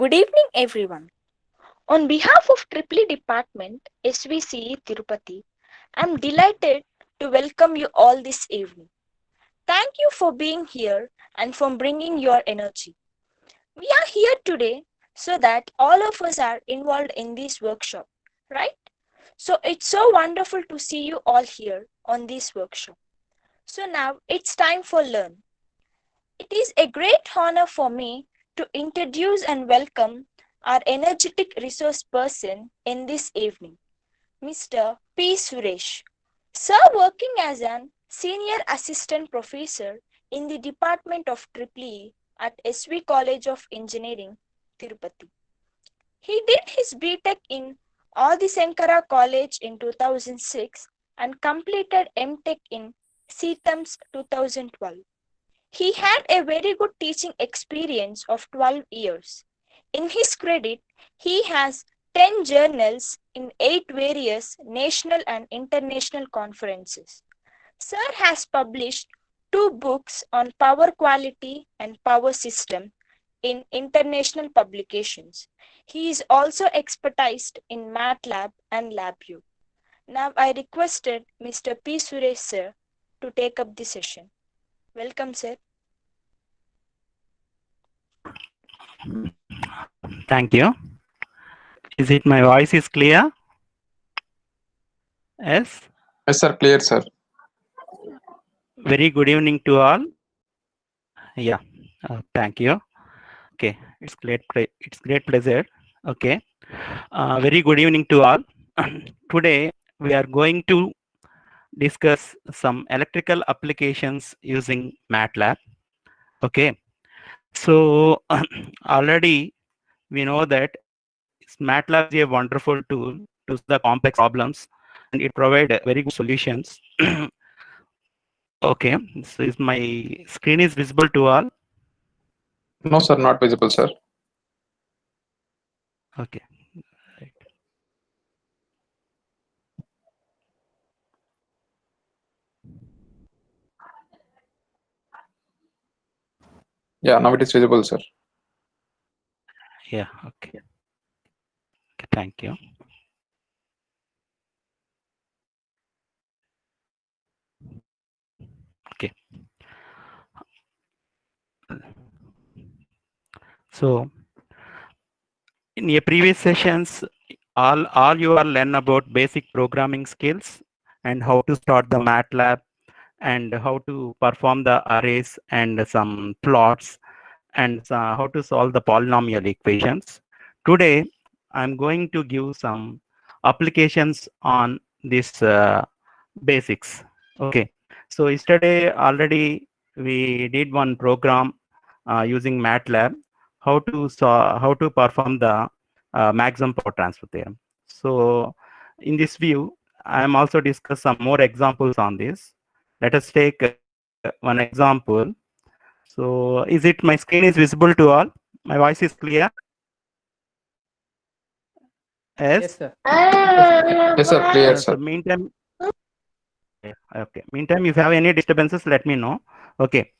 Good evening, everyone. On behalf of Triply Department, SVCE Tirupati, I am delighted to welcome you all this evening. Thank you for being here and for bringing your energy. We are here today so that all of us are involved in this workshop, right? So it's so wonderful to see you all here on this workshop. So now it's time for Learn. It is a great honor for me to introduce and welcome our energetic resource person in this evening, Mr. P. Suresh. Sir, working as an senior assistant professor in the Department of EEE at SV College of Engineering, Tirupati. He did his BTech in Adi Sankara College in 2006 and completed MTech in CTEMS 2012. He had a very good teaching experience of 12 years. In his credit, he has 10 journals in 8 various national and international conferences. Sir has published 2 books on power quality and power system in international publications. He is also expertised in MATLAB and LabVIEW. Now I requested Mr. P. Suresh sir to take up the session. Welcome, sir. Thank you. Is it my voice is clear? Yes. Yes, sir. Clear, sir. Very good evening to all. Yeah. Thank you. Okay. It's great pleasure. Okay. Very good evening to all. Today we are going to discuss some electrical applications using MATLAB. Okay. So already we know that MATLAB is a wonderful tool to solve the complex problems, and it provides very good solutions. Okay, so is my screen is visible to all? No, sir. Not visible, sir. Okay. Right. Yeah, now it is visible, sir. Yeah. Okay. Thank you. Okay. So in your previous sessions, all you are learn about basic programming skills and how to start the MATLAB and how to perform the arrays and some plots and how to solve the polynomial equations. Today, I'm going to give some applications on this basics. Okay. So yesterday already we did one program using MATLAB how to perform the maximum power transfer theorem. So in this view, I am also discuss some more examples on this. Let us take one example. So is it my screen is visible to all? My voice is clear? Yes. Yes, sir. Yes, sir. Clear, So sir. meantime, okay. Meantime, if you have any disturbances, let me know. Okay.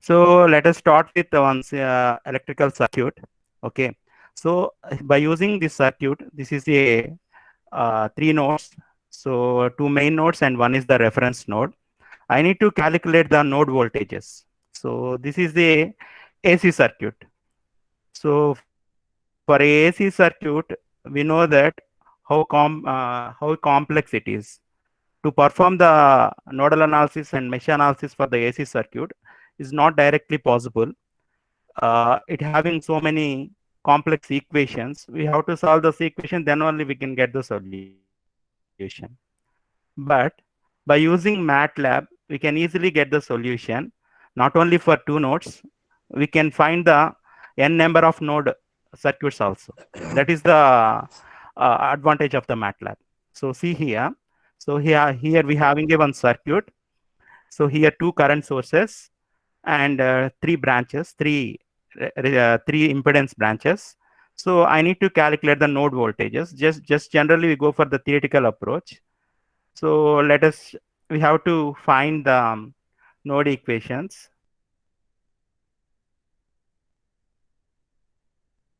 So let us start with one electrical circuit. Okay. So by using this circuit, this is a 3 nodes. So 2 main nodes and one is the reference node. I need to calculate the node voltages. So this is the AC circuit. So for a AC circuit, we know that how complex it is. To perform the nodal analysis and mesh analysis for the AC circuit is not directly possible. It having so many complex equations, we have to solve this equation, then only we can get the solution. But by using MATLAB, we can easily get the solution, not only for 2 nodes, we can find the n number of node circuits also. That is the advantage of the MATLAB. So see here. So here we having a one circuit. So here 2 current sources and 3 branches, 3 impedance branches. So I need to calculate the node voltages. Just generally we go for the theoretical approach. So we have to find the node equations. So here we having a one circuit. So here 2 current sources and 3 impedance branches. So I need to calculate the node voltages. Just generally we go for the theoretical approach. So we have to find the node equations. So let us we have to find the node equations. So here 2 current sources and 3 impedance branches. So I need to calculate the node voltages. Just generally we go for the theoretical approach.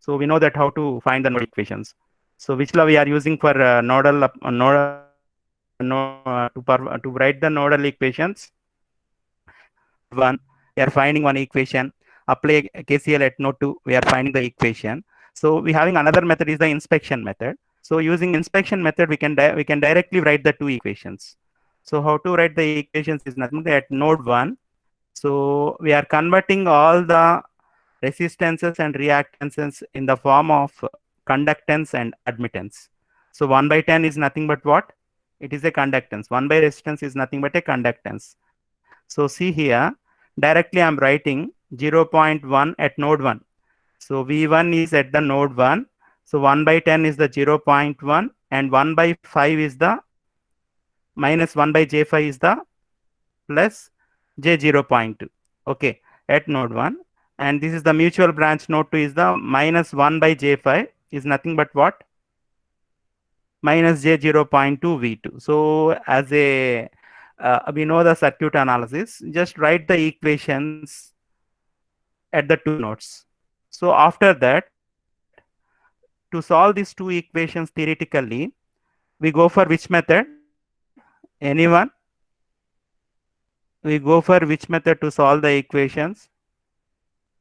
So we know that how to find the node equations. So which law we are using for to write the nodal equations? One, we are finding one equation. Apply KCL at node 2. We are finding the equation. So we having another method is the inspection method. So using inspection method, we can directly write the two equations. So how to write the equations is nothing at node 1. So we are converting all the resistances and reactances in the form of conductance and admittance. So 1 by 10 is nothing but what? It is a conductance. 1 by resistance is nothing but a conductance. So see here, directly I'm writing 0.1 at node 1. So V1 is at the node 1. So 1 by 10 is the 0.1 and 1 by 5 is the minus 1 by J5 is the plus J0.2. Okay, at node 1. And this is the mutual branch node 2 is the minus 1 by J5 is nothing but what? Minus J0.2 V2. So as a we know the circuit analysis, just write the equations at the two nodes. So after that, to solve these two equations theoretically, we go for which method? Anyone? We go for which method to solve the equations?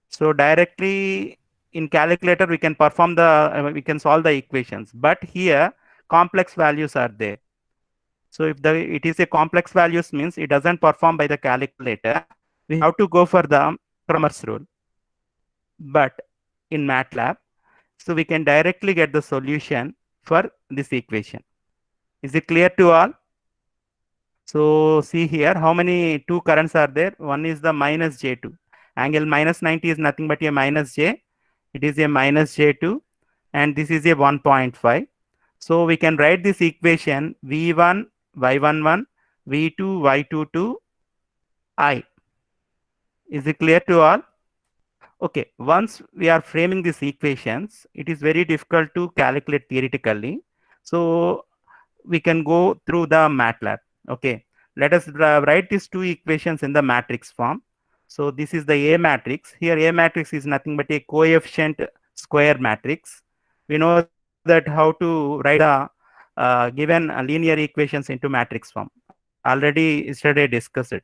So directly in calculator, we can perform the, we can solve the equations, but here complex values are there. So if it is a complex values means it doesn't perform by the calculator, we have to go for the Cramer's rule. But in MATLAB, so we can directly get the solution for this equation. Is it clear to all? So see here, how many two currents are there? One is the minus J2. Angle minus 90 is nothing but a minus J. It is a minus J2 and this is a 1.5. So we can write this equation V1 Y11 V2 Y22 I. Is it clear to all? Okay, once we are framing these equations, it is very difficult to calculate theoretically. So we can go through the MATLAB. Okay, let us write these two equations in the matrix form. So this is the A matrix. Here A matrix is nothing but a coefficient square matrix. We know that how to write the given linear equations into matrix form. Already yesterday discussed it.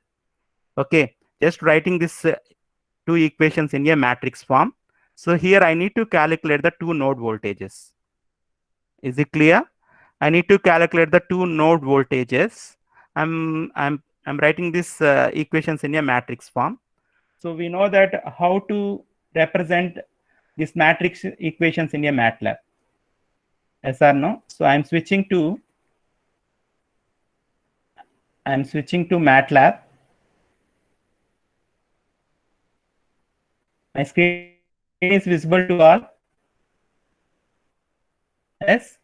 Okay, just writing this two equations in a matrix form. So here I need to calculate the two node voltages. Is it clear? I need to calculate the two node voltages. I'm writing these equations in a matrix form. So we know that how to represent this matrix equations in a MATLAB. Yes or no? So I'm switching to MATLAB. My screen is visible to all. Yes?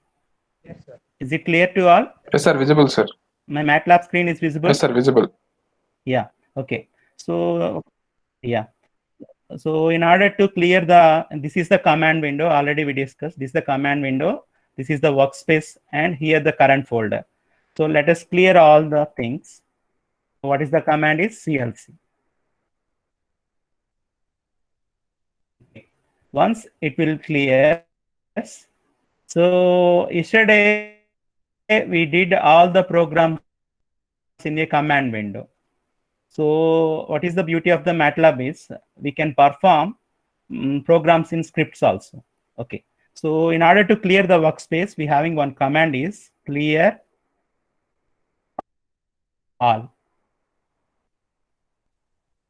Yes, sir. Is it clear to all? Yes, sir. Visible, sir. My MATLAB screen is visible? Yes, sir. Visible. Yeah. Okay. So, yeah. So in order to clear the, this is the command window. Already we discussed. This is the command window. This is the workspace and here the current folder. So let us clear all the things. What is the command is CLC. Once it will clear. So yesterday we did all the programs in a command window. So what is the beauty of the MATLAB is we can perform programs in scripts also. Okay. So in order to clear the workspace, we having one command is clear all.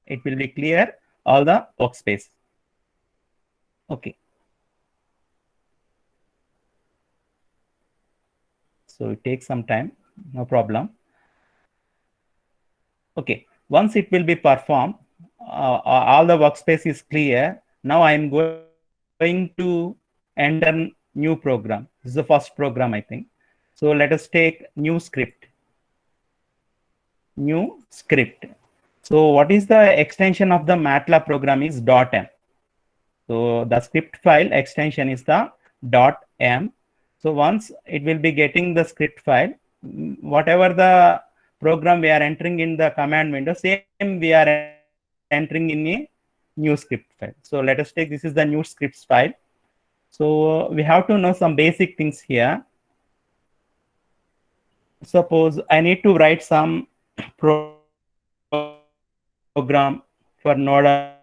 It will be clear all the workspace. Okay. So it takes some time, no problem. Okay. Once it will be performed, all the workspace is clear. Now I am going to enter new program. This is the first program, I think. So let us take new script. New script. So what is the extension of the MATLAB program is .m. So the script file extension is the .m. So once it will be getting the script file, whatever the program we are entering in the command window, same we are entering in a new script file. So let us take, this is the new scripts file. So we have to know some basic things here. Suppose I need to write some program for nodal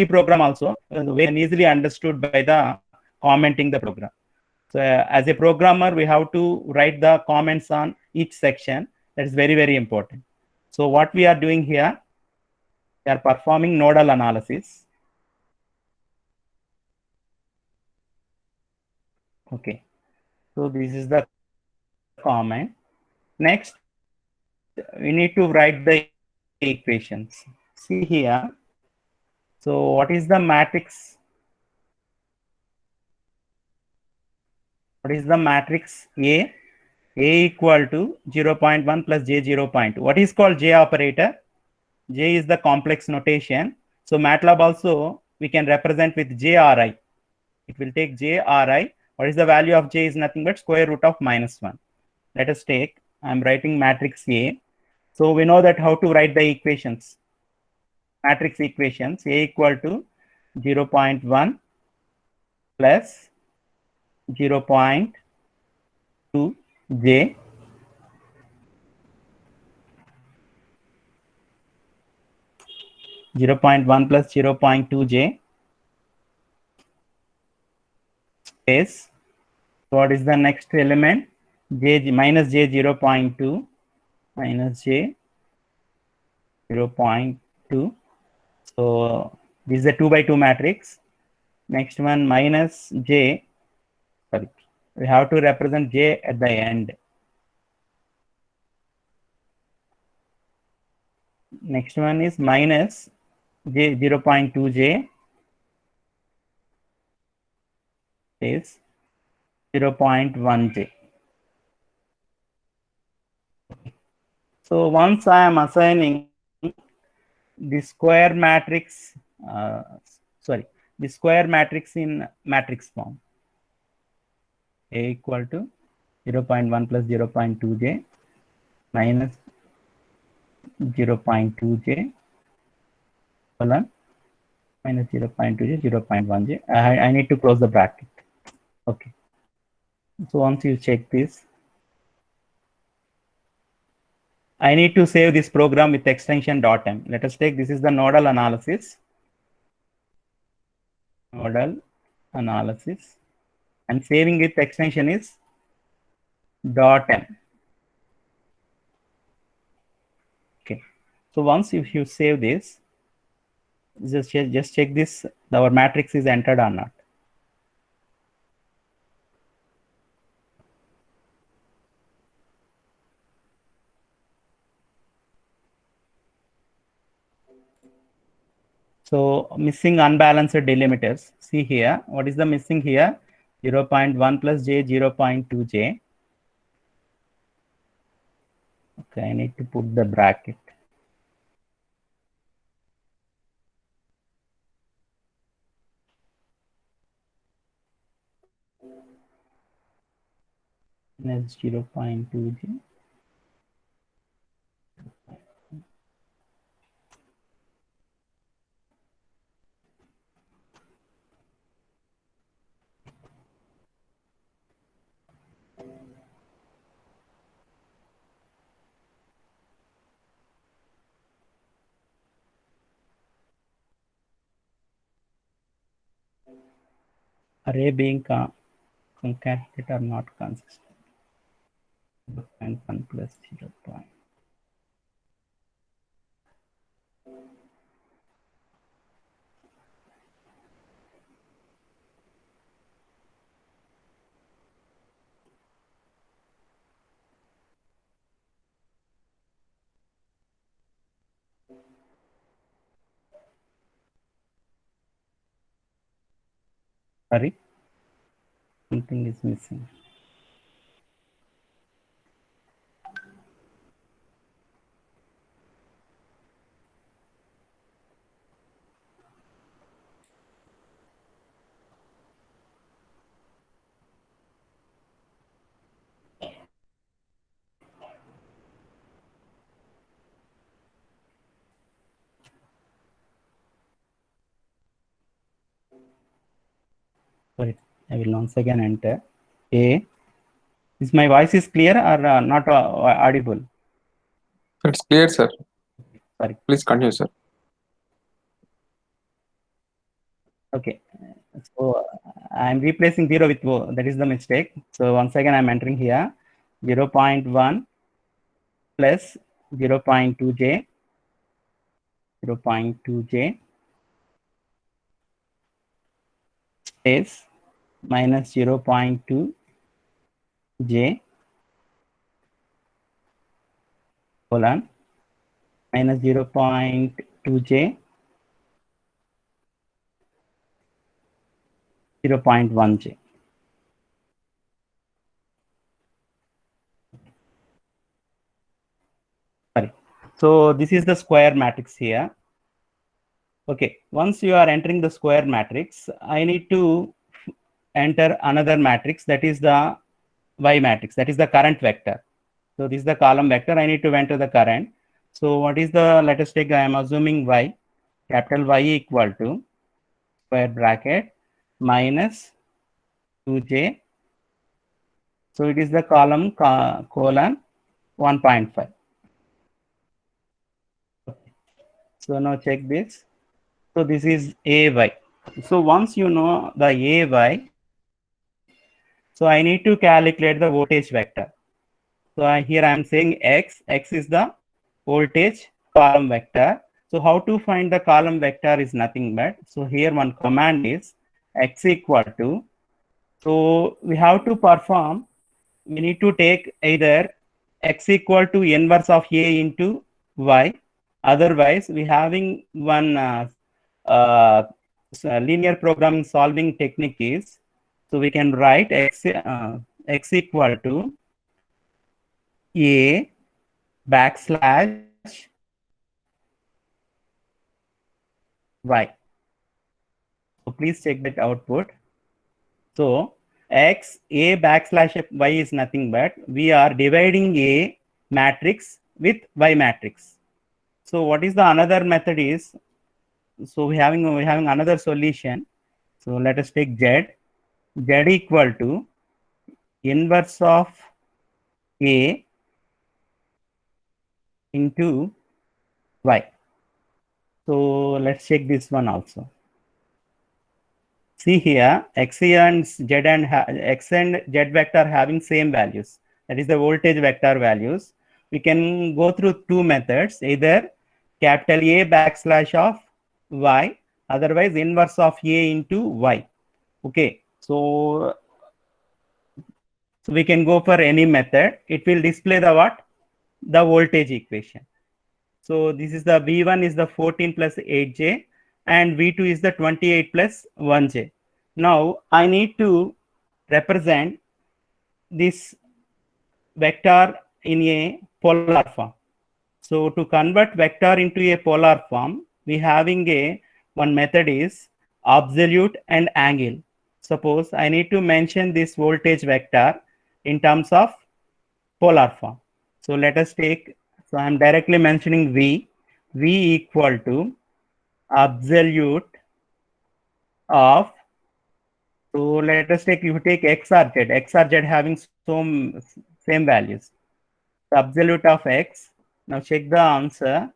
program also easily understood by the commenting the program. So as a programmer, we have to write the comments on each section. That is very, very important. So what we are doing here, we are performing nodal analysis. Okay. So this is the comment. Next, we need to write the equations. See here. So what is the matrix? What is the matrix A? A equal to 0.1 plus J 0.2. What is called J operator? J is the complex notation. So MATLAB also we can represent with JRI. It will take JRI. What is the value of J is nothing but square root of -1. Let us take, I'm writing matrix A. So we know that how to write the equations. Matrix equations, A equal to 0.1 plus 0.2 J 0.1 plus 0.2 J space. What is the next element? J minus J 0.2 minus J 0.2. So this is a 2 by 2 matrix. Next one minus J. Sorry, we have to represent J at the end. Next one is minus J 0.2 J is 0.1 J. So once I am assigning the square matrix, the square matrix in matrix form, A equal to 0.1 plus 0.2 J minus 0.2 J colon minus 0.2 J 0.1 J. I need to close the bracket. Okay. So once you check this, I need to save this program with extension .m. Let us take, this is the nodal analysis. Nodal analysis. And saving with extension is .m. Okay. So once if you save this, just check this, our matrix is entered or not. So missing unbalanced delimiters. See here, what is the missing here? 0.1 plus J 0.2 J. Okay, I need to put the bracket. That's 0.2 J. Array being concatenated or not consistent. 0.1 plus 0. Sorry, something is missing. Sorry, I will once again enter A. Is my voice is clear or not audible? It's clear, sir. Sorry. Please continue, sir. Okay. So I'm replacing 0 with O. That is the mistake. So once again, I'm entering here 0.1 plus 0.2j, 0.2j space minus 0.2j colon minus 0.2j 0.1j. Sorry. So this is the square matrix here. Okay. Once you are entering the square matrix, I need to enter another matrix, that is the y matrix, that is the current vector. So this is the column vector. I need to enter the current. So what is the, let us take, I am assuming y, capital Y equal to square bracket minus 2j. So it is the column colon 1.5. Okay. So now check this. So this is AY. So once you know the AY, so I need to calculate the voltage vector. So here I am saying X is the voltage column vector. So how to find the column vector is nothing but, so here one command is X equal to, so we have to perform, we need to take either X equal to inverse of A into Y. Otherwise, we having one linear programming solving technique is, so we can write X equal to A backslash Y. So please check that output. So X A backslash Y is nothing but we are dividing A matrix with Y matrix. So what is the another method is, so we having another solution. So let us take Z equal to inverse of A into Y. So let's check this one also. See here, X and Z and X and Z vector having same values. That is the voltage vector values. We can go through two methods, either capital A backslash of Y, otherwise inverse of A into Y. Okay, so we can go for any method. It will display the what? The voltage equation. So this is the V1 is the 14 plus 8J and V2 is the 28 plus 1J. Now I need to represent this vector in a polar form. So to convert vector into a polar form, we having a one method is absolute and angle. Suppose I need to mention this voltage vector in terms of polar form. So let us take, so I am directly mentioning V equal to absolute of, so let us take, you take X or Z having some same values. The absolute of X. Now check the answer.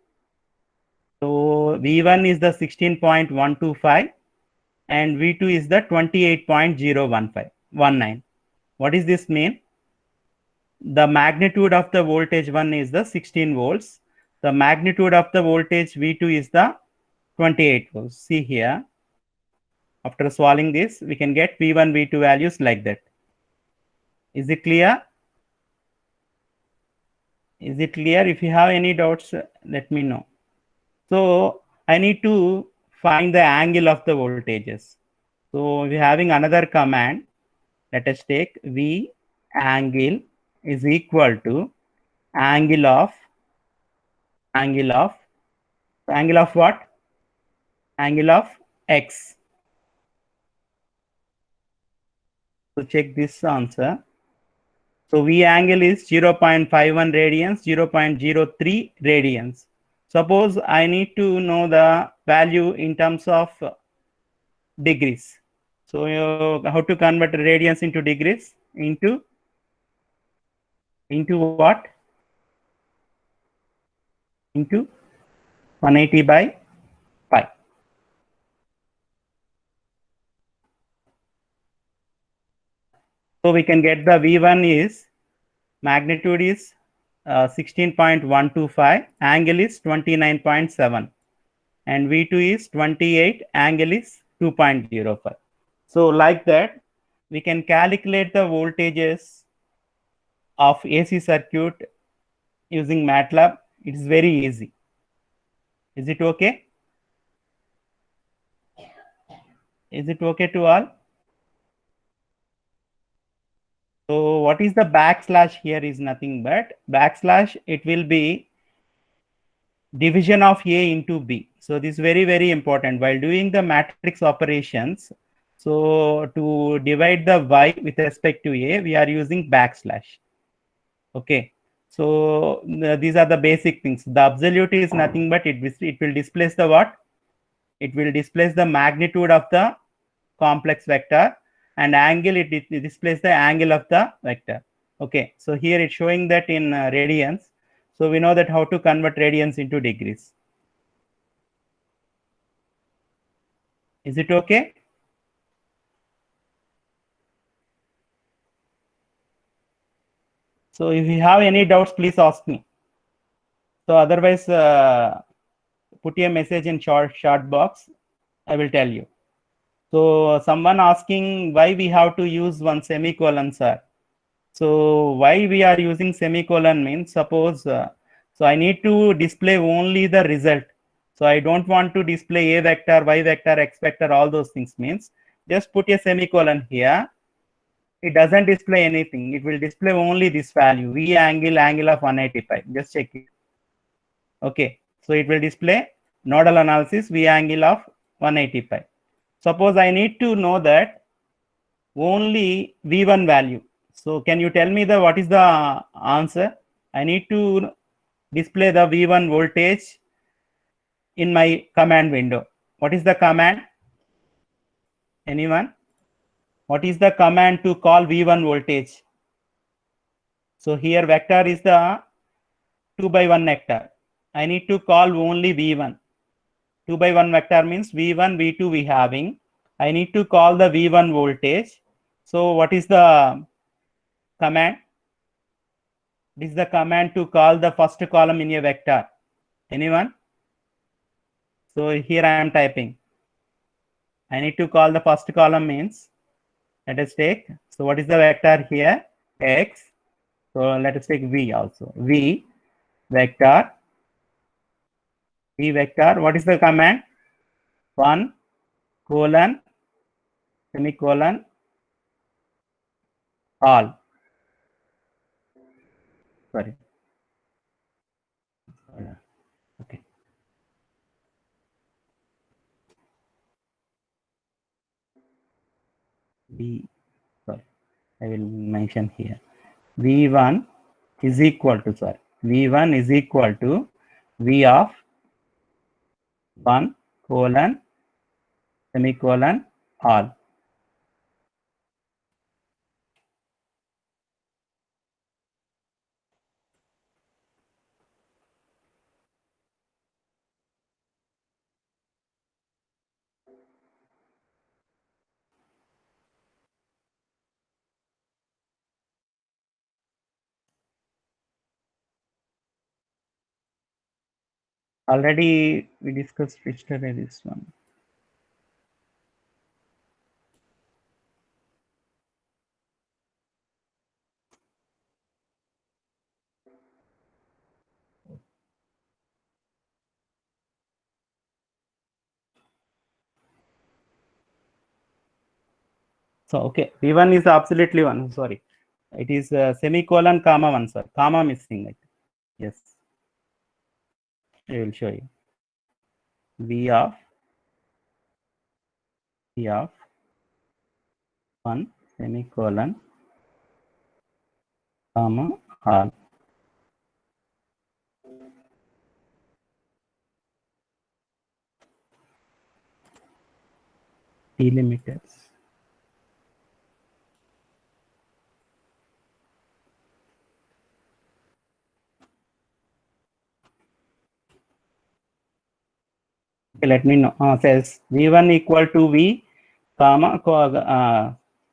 So V1 is the 16.125 and V2 is the 28.019. What does this mean? The magnitude of the voltage 1 is the 16 volts. The magnitude of the voltage V2 is the 28 volts. See here. After solving this, we can get V1, V2 values like that. Is it clear? Is it clear? If you have any doubts, let me know. So I need to find the angle of the voltages. So we're having another command. Let us take V angle is equal to angle of what? Angle of X. So check this answer. So V angle is 0.51 radians, 0.03 radians. Suppose I need to know the value in terms of degrees. So how to convert radians into degrees? Into what? Into 180 by pi. So we can get the V1 is magnitude is 16.125, angle is 29.7, and V2 is 28, angle is 2.05. So like that, we can calculate the voltages of AC circuit using MATLAB. It is very easy. Is it okay? Is it okay to all? So what is the backslash here is nothing but backslash. It will be division of A into B. So this is very, very important while doing the matrix operations. So to divide the Y with respect to A, we are using backslash. Okay. So these are the basic things. The absolute is nothing but it will displace the what? It will displace the magnitude of the complex vector, and angle it displays the angle of the vector. Okay. So here it's showing that in radians. So we know that how to convert radians into degrees. Is it okay? So if you have any doubts, please ask me. So otherwise, put a message in chat box. I will tell you. So someone asking why we have to use one semicolon, sir. So why we are using semicolon means suppose, so I need to display only the result. So I don't want to display a vector, y vector, x vector, all those things means just put a semicolon here. It doesn't display anything. It will display only this value, V angle of 185. Just check it. Okay. So it will display nodal analysis, V angle of 185. Suppose I need to know that only V1 value. So can you tell me what is the answer? I need to display the V1 voltage in my command window. What is the command? Anyone? What is the command to call V1 voltage? So here vector is the 2 by 1 vector. I need to call only V1. 2 by 1 vector means V1, V2 we having. I need to call the V1 voltage. So what is the command? This is the command to call the first column in a vector. Anyone? So here I am typing. I need to call the first column means, let us take, so what is the vector here? X. So let us take V also. V vector. V vector. What is the command? 1 colon semicolon all. Sorry. Okay. V, sorry, I will mention here. V1 is equal to, sorry, V1 is equal to V of 1 colon semicolon all. Already we discussed yesterday this one. So okay, V1 is absolutely 1. Sorry, it is semicolon comma 1, sir. Comma missing. Like, yes, I will show you. V of 1 semicolon comma all. Delimiters. let me know. Says V1 equal to V comma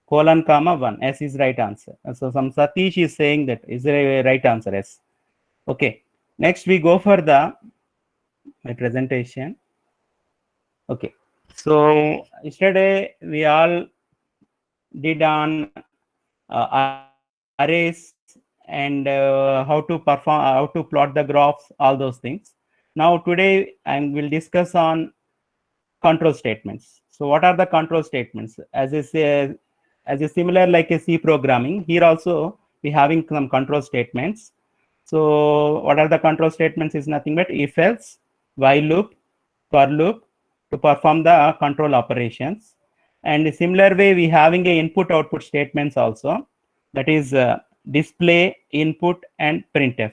colon comma 1. S is right answer. So some Satish is saying that is the right answer. S. Okay. Next we go for my presentation. Okay. So yesterday we all did on arrays and how to perform, how to plot the graphs, all those things. Now today I will discuss on control statements. So what are the control statements? As a similar like a C programming, here also we having some control statements. So what are the control statements is nothing but if else, while loop, for loop to perform the control operations. And similar way we having a input output statements also, that is display, input and printf.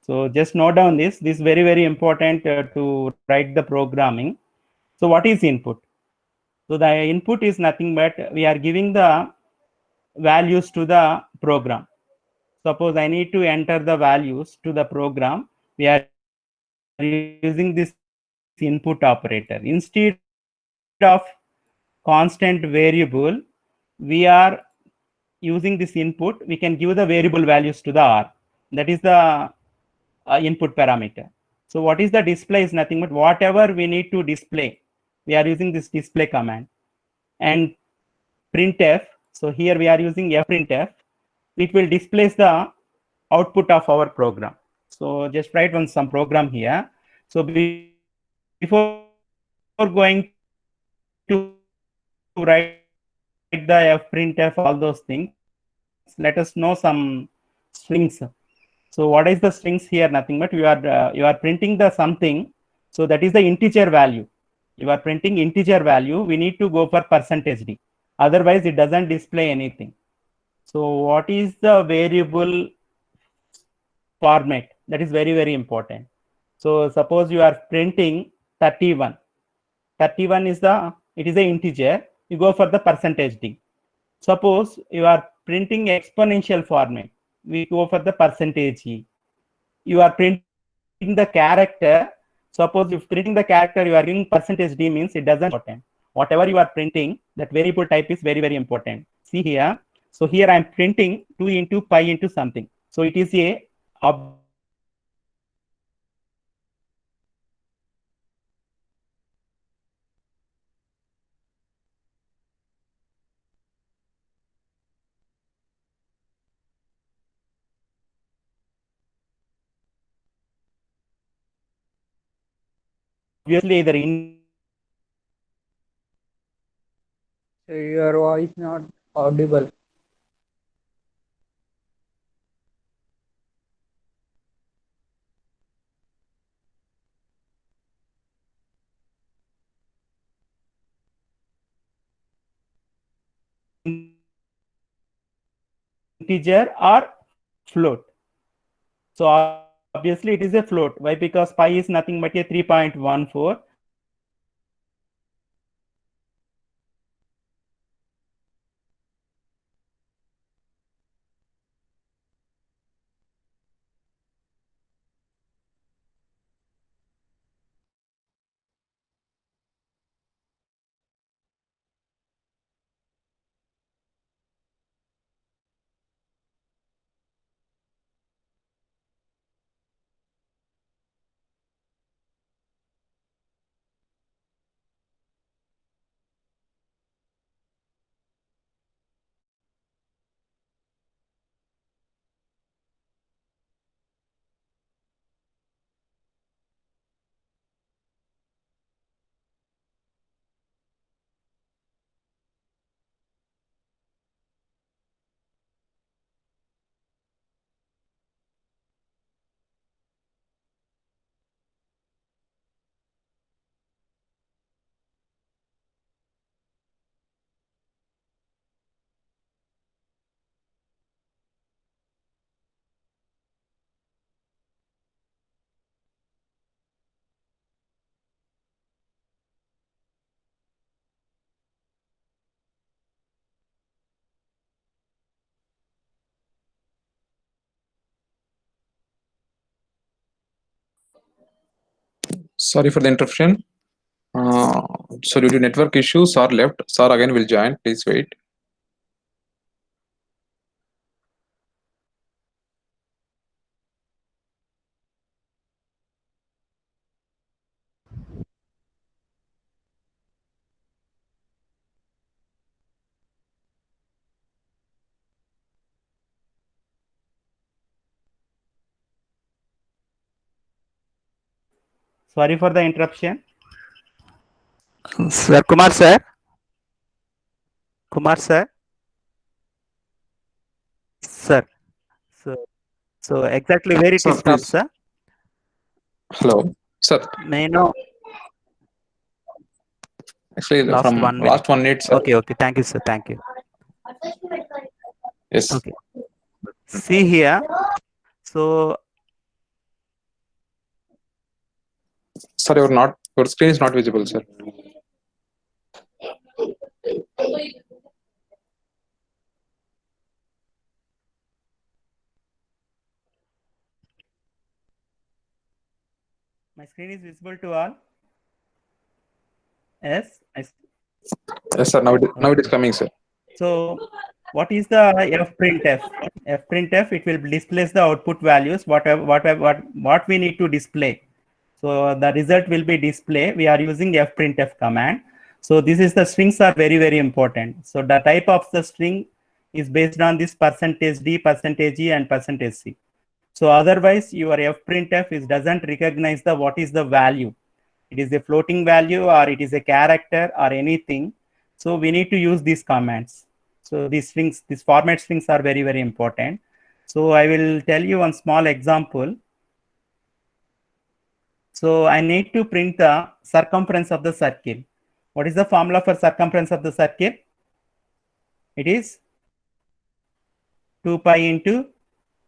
So just note down this very important to write the programming. So what is input? So the input is nothing but we are giving the values to the program. Suppose I need to enter the values to the program, we are using this input operator. Instead of constant variable, we are using this input. We can give the variable values to the R. That is the input parameter. So what is the display is nothing but whatever we need to display, we are using this display command. And printf, so here we are using fprintf, it will displays the output of our program. So just write one some program here. So before going to write the fprintf, all those things, let us know some strings. So what is the strings here? Nothing but you are printing the something. So that is the integer value. You are printing integer value. We need to go for percentage d. Otherwise, it doesn't display anything. So what is the variable format? That is very important. So suppose you are printing 31. 31 is it is a integer. You go for the percentage d. Suppose you are printing exponential format. We go for the percentage e. You are printing the character. Suppose if printing the character, you are giving percentage d means it doesn't important. Whatever you are printing, that variable type is very important. See here. So here I am printing 2 into pi into something. So it is a obviously either integer or float. So Your voice not audible. integer or float. So obviously it is a float. Why? Because pi is nothing but a 3.14. So it is a float. So it is a float. So suppose you are printing Sorry for the interruption. So due to network issues, Sir left. Sir again will join. Please wait. Sorry for the interruption. Sir, Kumar sir. Kumar sir. Sir. So exactly where it Sir, stops, please. sir? Hello, sir. May I know? Actually, Last from 1 minute. last 1 minute, sir. Okay. Thank you, sir. Thank you. Yes. Okay. See here. So Sir, your screen is not visible, sir. my screen is visible to all. Yes. Yes, sir. Now it is coming, sir. So what is the fprintf? Fprintf, it will displays the output values, what we need to display. So the result will be display. We are using fprintf command. So this is the strings are very, very important. So the type of the string is based on this %d, %e, and %c. So otherwise your fprintf is doesn't recognize the what is the value. It is a floating value or it is a character or anything. So we need to use these commands. So these strings, these format strings are very, very important. So I will tell you one small example. So I need to print the circumference of the circle. What is the formula for circumference of the circle? It is 2 pi into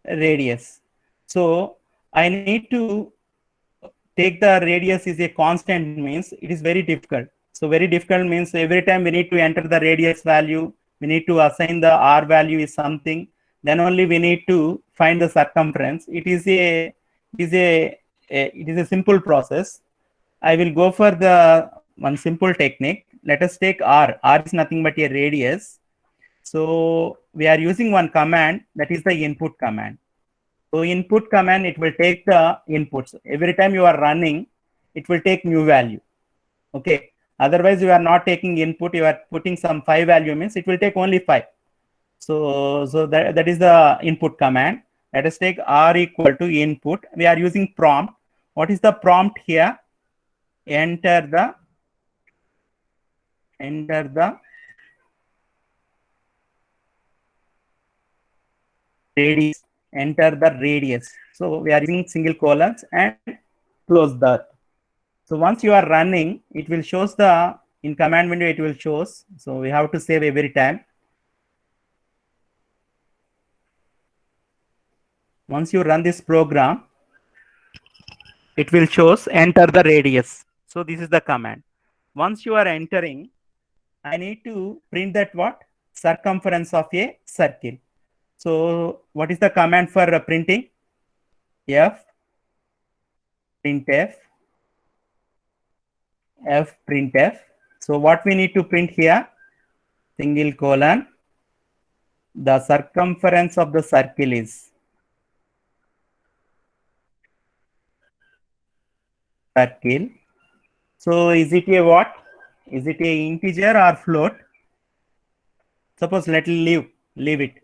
radius. So I need to take the radius is a constant means it is very difficult. So very difficult means every time we need to enter the radius value, we need to assign the r value is something, then only we need to find the circumference. It is a simple process. I will go for the one simple technique. Let us take r. R is nothing but a radius. So we are using one command, that is the input command. So input command, it will take the inputs. Every time you are running, it will take new value. Okay. Otherwise, you are not taking input, you are putting some 5 value means it will take only 5. So that is the input command. Let us take r equal to input. We are using prompt. What is the prompt here? Enter the radius. Enter the radius. So we are using single colons and close that. So once you are running, it will shows the in command window, it will shows. So we have to save every time. Once you run this program, it will shows enter the radius. So this is the command. Once you are entering, I need to print that what? Circumference of a circle. So what is the command for printing? Fprintf. So what we need to print here? Single colon. The circumference of the circle is circle. So is it a what? Is it a integer or float? Suppose let leave it.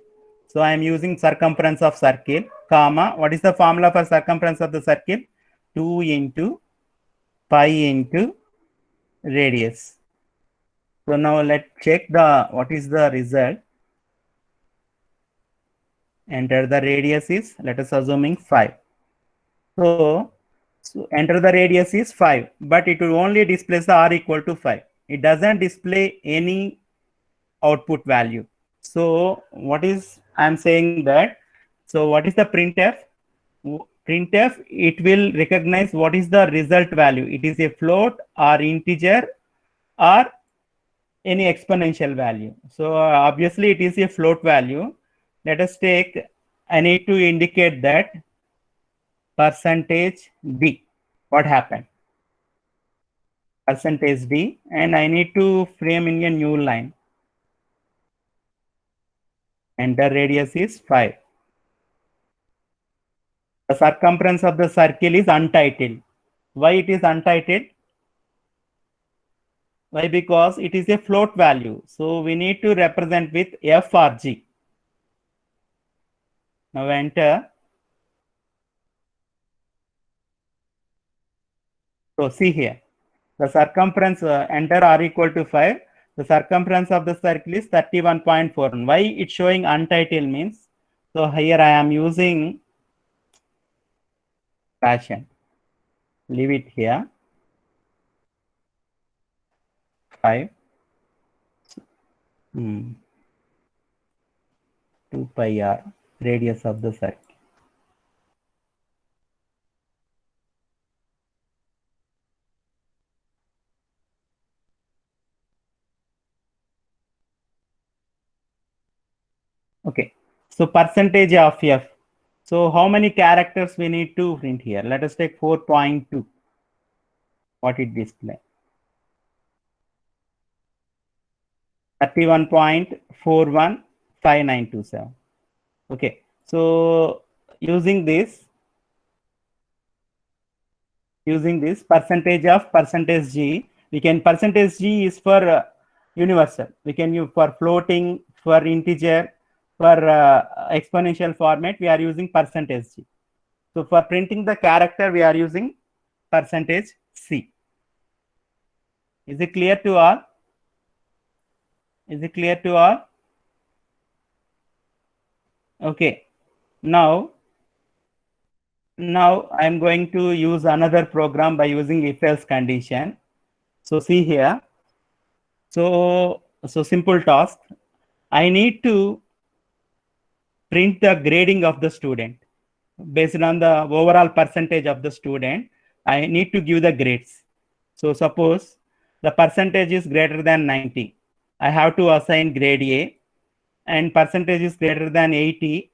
So I am using circumference of circle, comma. What is the formula for circumference of the circle? 2 into pi into radius. So now let's check the what is the result. Enter the radius is, let us assuming 5. So enter the radius is 5, but it will only display the r equal to 5. It doesn't display any output value. So what is I'm saying that? So what is the printf? Printf, it will recognize what is the result value. It is a float or integer or any exponential value. So obviously it is a float value. Let us take, I need to indicate that %d. What happened? percentage D, and I need to frame in a new line. And the radius is 5. The circumference of the circle is untitled. Why it is untitled? Why? Because it is a float value. So we need to represent with F or G. Now enter. So see here, the circumference enter r equal to 5. The circumference of the circle is 31.4. Why it's showing untitled means? So here I am using fashion. Leave it here. 5. 2 pi r radius of the circle. Okay, so percentage of f. So how many characters we need to print here? Let us take 4.2. What it display? 31.415927. Okay, so using this percentage of percentage G, we can percentage G is for universal. We can use for floating, for integer, for exponential format. We are using percentage G. So for printing the character, we are using percentage C. Is it clear to all? Is it clear to all? Okay. Now I am going to use another program by using if else condition. So see here. So simple task. I need to print the grading of the student based on the overall percentage of the student. I need to give the grades. So suppose the percentage is greater than 90. I have to assign grade A, and percentage is greater than 80.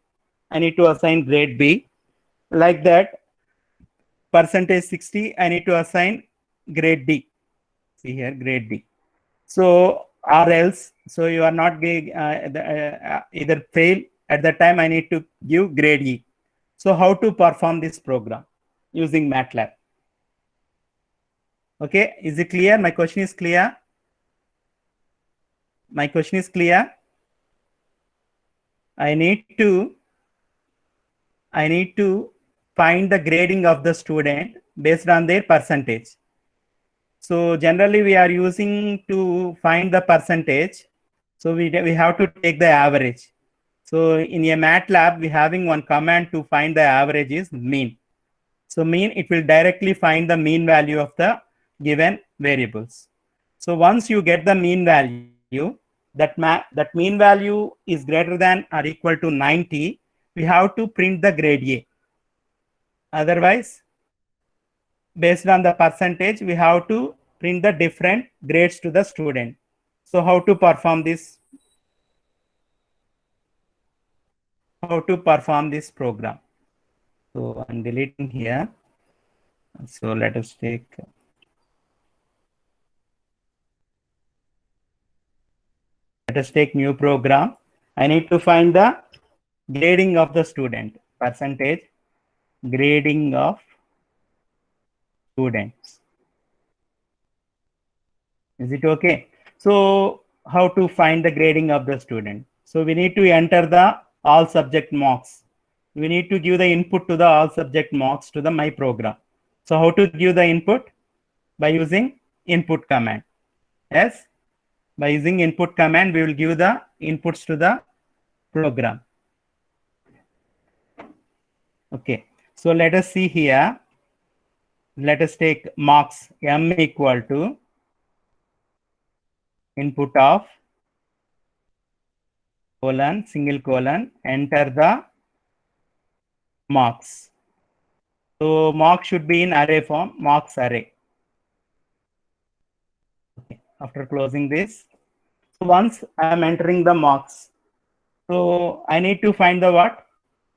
I need to assign grade B. Like that, percentage 60, I need to assign grade D. See here, grade D. So or else, so you are not either fail at the time, I need to give grade E. So how to perform this program using MATLAB? Okay, is it clear? My question is clear. My question is clear. I need to find the grading of the student based on their percentage. So generally we are using to find the percentage. So we have to take the average. So in a MATLAB, we having one command to find the average is mean. So mean, it will directly find the mean value of the given variables. So once you get the mean value, that mean value is greater than or equal to 90, we have to print the grade A. Otherwise, based on the percentage, we have to print the different grades to the student. So how to perform this? How to perform this program? So I'm deleting here. So let us take new program. I need to find the grading of the student, percentage grading of students. Is it okay? So how to find the grading of the student? So we need to enter the all subject marks. We need to give the input to the all subject marks to the my program. So how to give the input? By using input command. Yes, by using input command, we will give the inputs to the program. Okay, so let us see here. Let us take marks m equal to input of colon, single colon, enter the marks. So marks should be in array form, marks array. Okay. After closing this, so once I am entering the marks, so I need to find the what?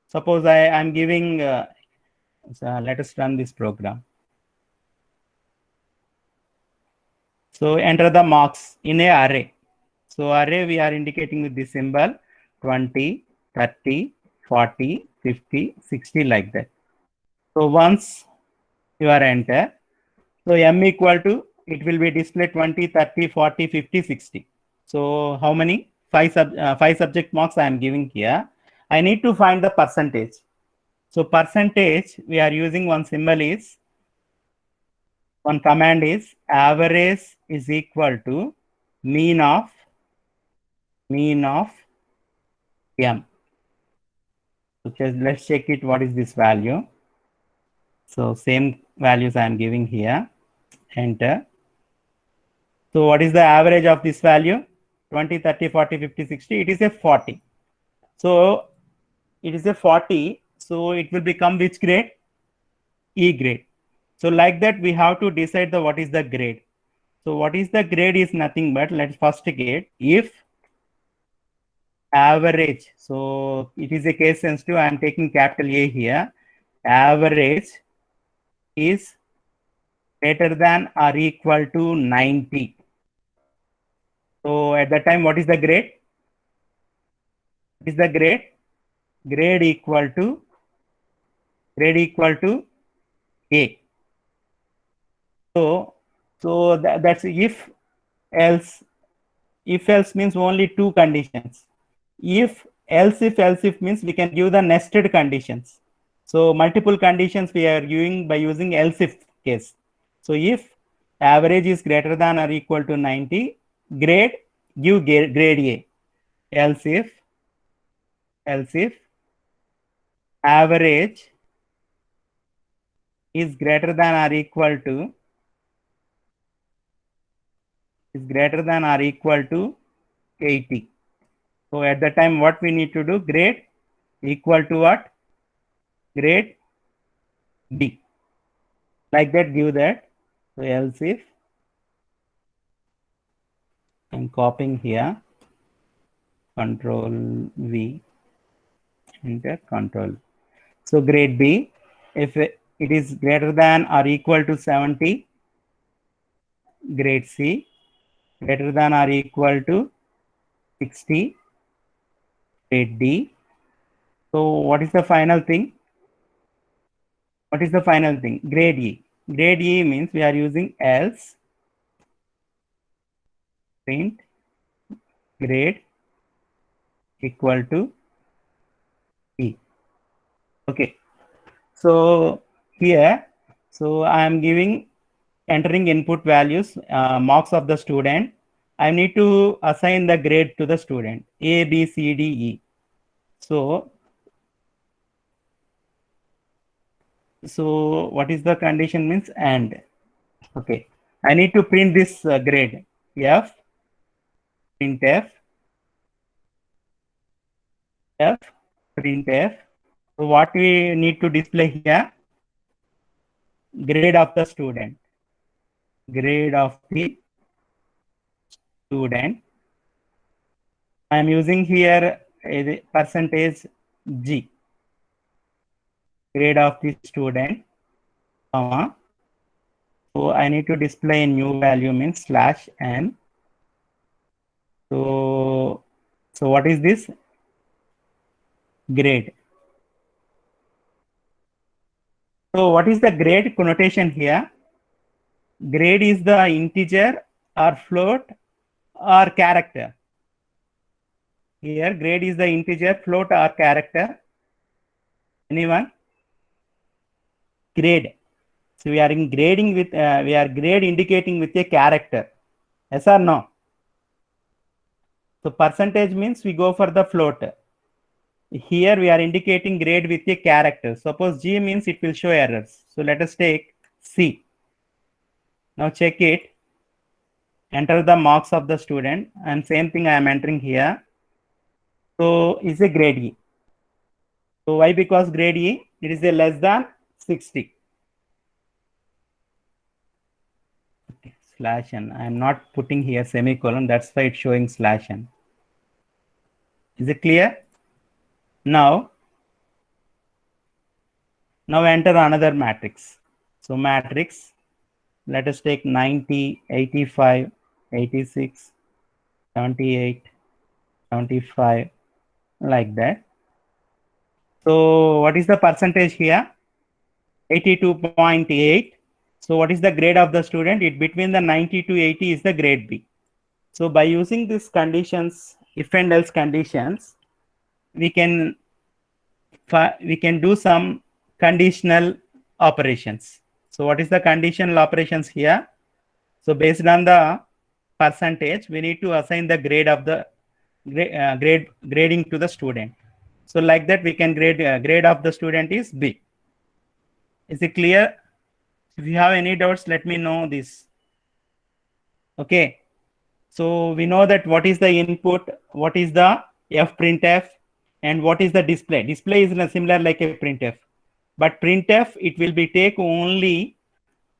Suppose I am giving, so let us run this program. So enter the marks in a array. So array we are indicating with this symbol 20, 30, 40, 50, 60 like that. So once you are enter, so m equal to, it will be displayed 20, 30, 40, 50, 60. So how many? Five subject marks I am giving here. I need to find the percentage. So percentage, we are using one symbol is, one command is average is equal to mean of m. So let's check it. What is this value? So same values I am giving here. Enter. So what is the average of this value? 20, 30, 40, 50, 60. It is a 40. So it is a 40. So it will become which grade? E grade. So like that, we have to decide the what is the grade. So what is the grade is nothing but, let's first get if average. So it is a case sensitive. I am taking capital A here. Average is greater than or equal to 90. So at that time, what is the grade? What is the grade? Grade equal to A. So that's if else. If else means only two conditions. If else if means we can give the nested conditions. So multiple conditions we are using by using else if case. So if average is greater than or equal to 90, grade, give grade A. Else if average is greater than or equal to 80. So at the time, what we need to do? Grade equal to what? Grade B. Like that, give that. So else if, I'm copying here, Control V, enter Control. So grade B, if it is greater than or equal to 70, grade C, greater than or equal to 60, grade D. So what is the final thing? What is the final thing? Grade E. Grade E means we are using else print grade equal to E. Okay. So here, so I am giving, entering input values, marks of the student. I need to assign the grade to the student, A, B, C, D, E. So what is the condition means and. Okay. I need to print this grade. F, printf, printf. So what we need to display here? Grade of the student. Grade of the student. I am using here a percentage G. Grade of the student, comma. So I need to display a new value means slash n. So what is this? Grade. So what is the grade connotation here? Grade is the integer or float or character. Here grade is the integer, float or character. Anyone? Grade. So we are in grading with, we are grade indicating with a character. Yes or no? So percentage means we go for the float. Here we are indicating grade with a character. Suppose G means it will show errors. So let us take C. Now check it. Enter the marks of the student and same thing I am entering here. So is a grade E. So why? Because grade E, it is a less than 60. Okay, slash n. I am not putting here semicolon. That's why it's showing slash n. Is it clear? Now enter another matrix. So matrix Let us take 90, 85, 86, 78, 75, like that. So what is the percentage here? 82.8. So what is the grade of the student? It between the 90 to 80 is the grade B. So by using these conditions, if and else conditions, we can do some conditional operations. So what is the conditional operations here? So based on the percentage, we need to assign the grade of the grading to the student. So like that, we can grade of the student is B. Is it clear? If you have any doubts, let me know this. Okay. So we know that what is the input, what is the fprintf, and what is the display. Display is similar like a printf, but printf, it will be take only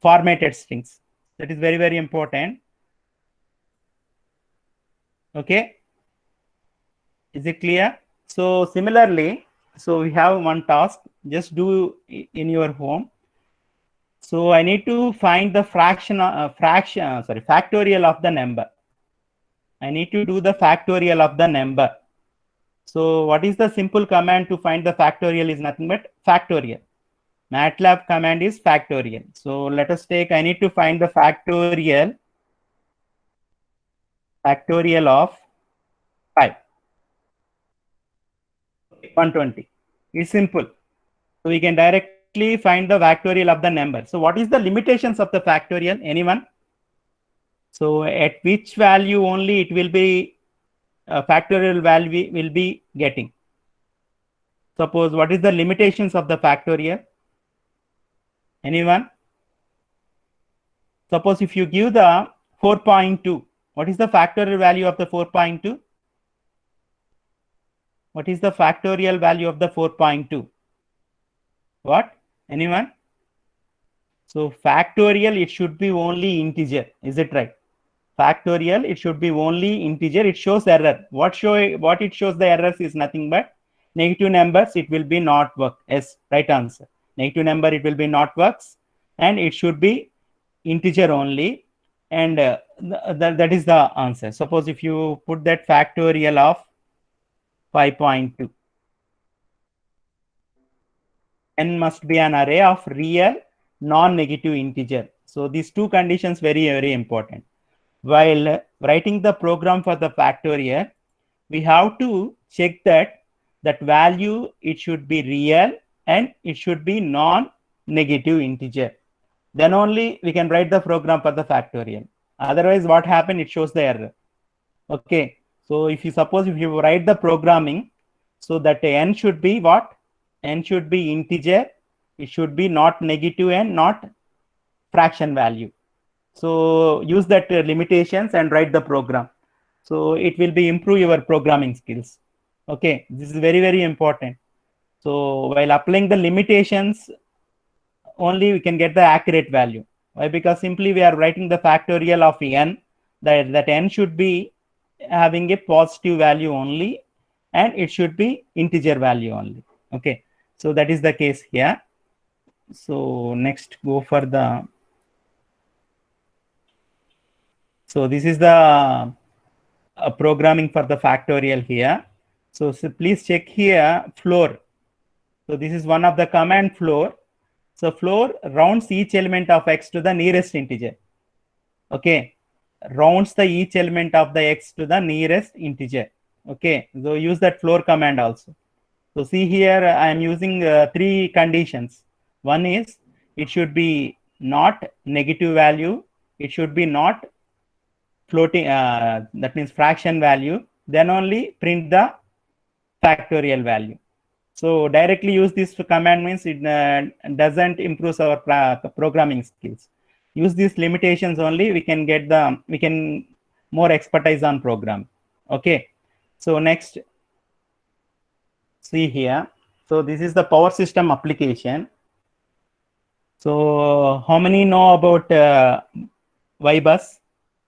formatted strings. That is very, very important. Okay. Is it clear? So similarly, so we have one task, just do in your home. So I need to find the factorial of the number. I need to do the factorial of the number. So what is the simple command to find the factorial is nothing but factorial. MATLAB command is factorial. So let us take, I need to find the factorial of 5. 120. It's simple. So we can directly find the factorial of the number. So what is the limitations of the factorial? Anyone? So at which value only it will be factorial value will be getting? Suppose what is the limitations of the factorial? Anyone? Suppose if you give the 4.2, what is the factorial value of the 4.2? What is the factorial value of the 4.2? What? Anyone? So factorial, it should be only integer. Is it right? Factorial, it should be only integer. It shows error. What it shows the errors is nothing but negative numbers. It will be not work. Yes, right answer. Negative number, it will be not works, and it should be integer only, and that is the answer. Suppose if you put that factorial of 5.2, n must be an array of real non-negative integer. So these two conditions very, very important. While writing the program for the factorial, we have to check that value, it should be real and it should be non-negative integer. Then only we can write the program for the factorial. Otherwise, what happened? It shows the error. Okay. So if you suppose if you write the programming, so that n should be what? N should be integer. It should be not negative and not fraction value. So use that limitations and write the program. So it will be improve your programming skills. Okay. This is very, very important. So while applying the limitations, only we can get the accurate value. Why? Because simply we are writing the factorial of n, that n should be having a positive value only, and it should be integer value only. Okay. So that is the case here. So next, go for the, so this is the programming for the factorial here. So please check here floor. So this is one of the command floor. So floor rounds each element of x to the nearest integer. Okay. Rounds the each element of the x to the nearest integer. Okay. So use that floor command also. So see here, I am using 3 conditions. One is it should be not negative value. It should be not floating, that means fraction value. Then only print the factorial value. So directly use this command means it doesn't improve our programming skills. Use these limitations only, we can get more expertise on program. Okay. So next, see here. So this is the power system application. So how many know about Y-bus?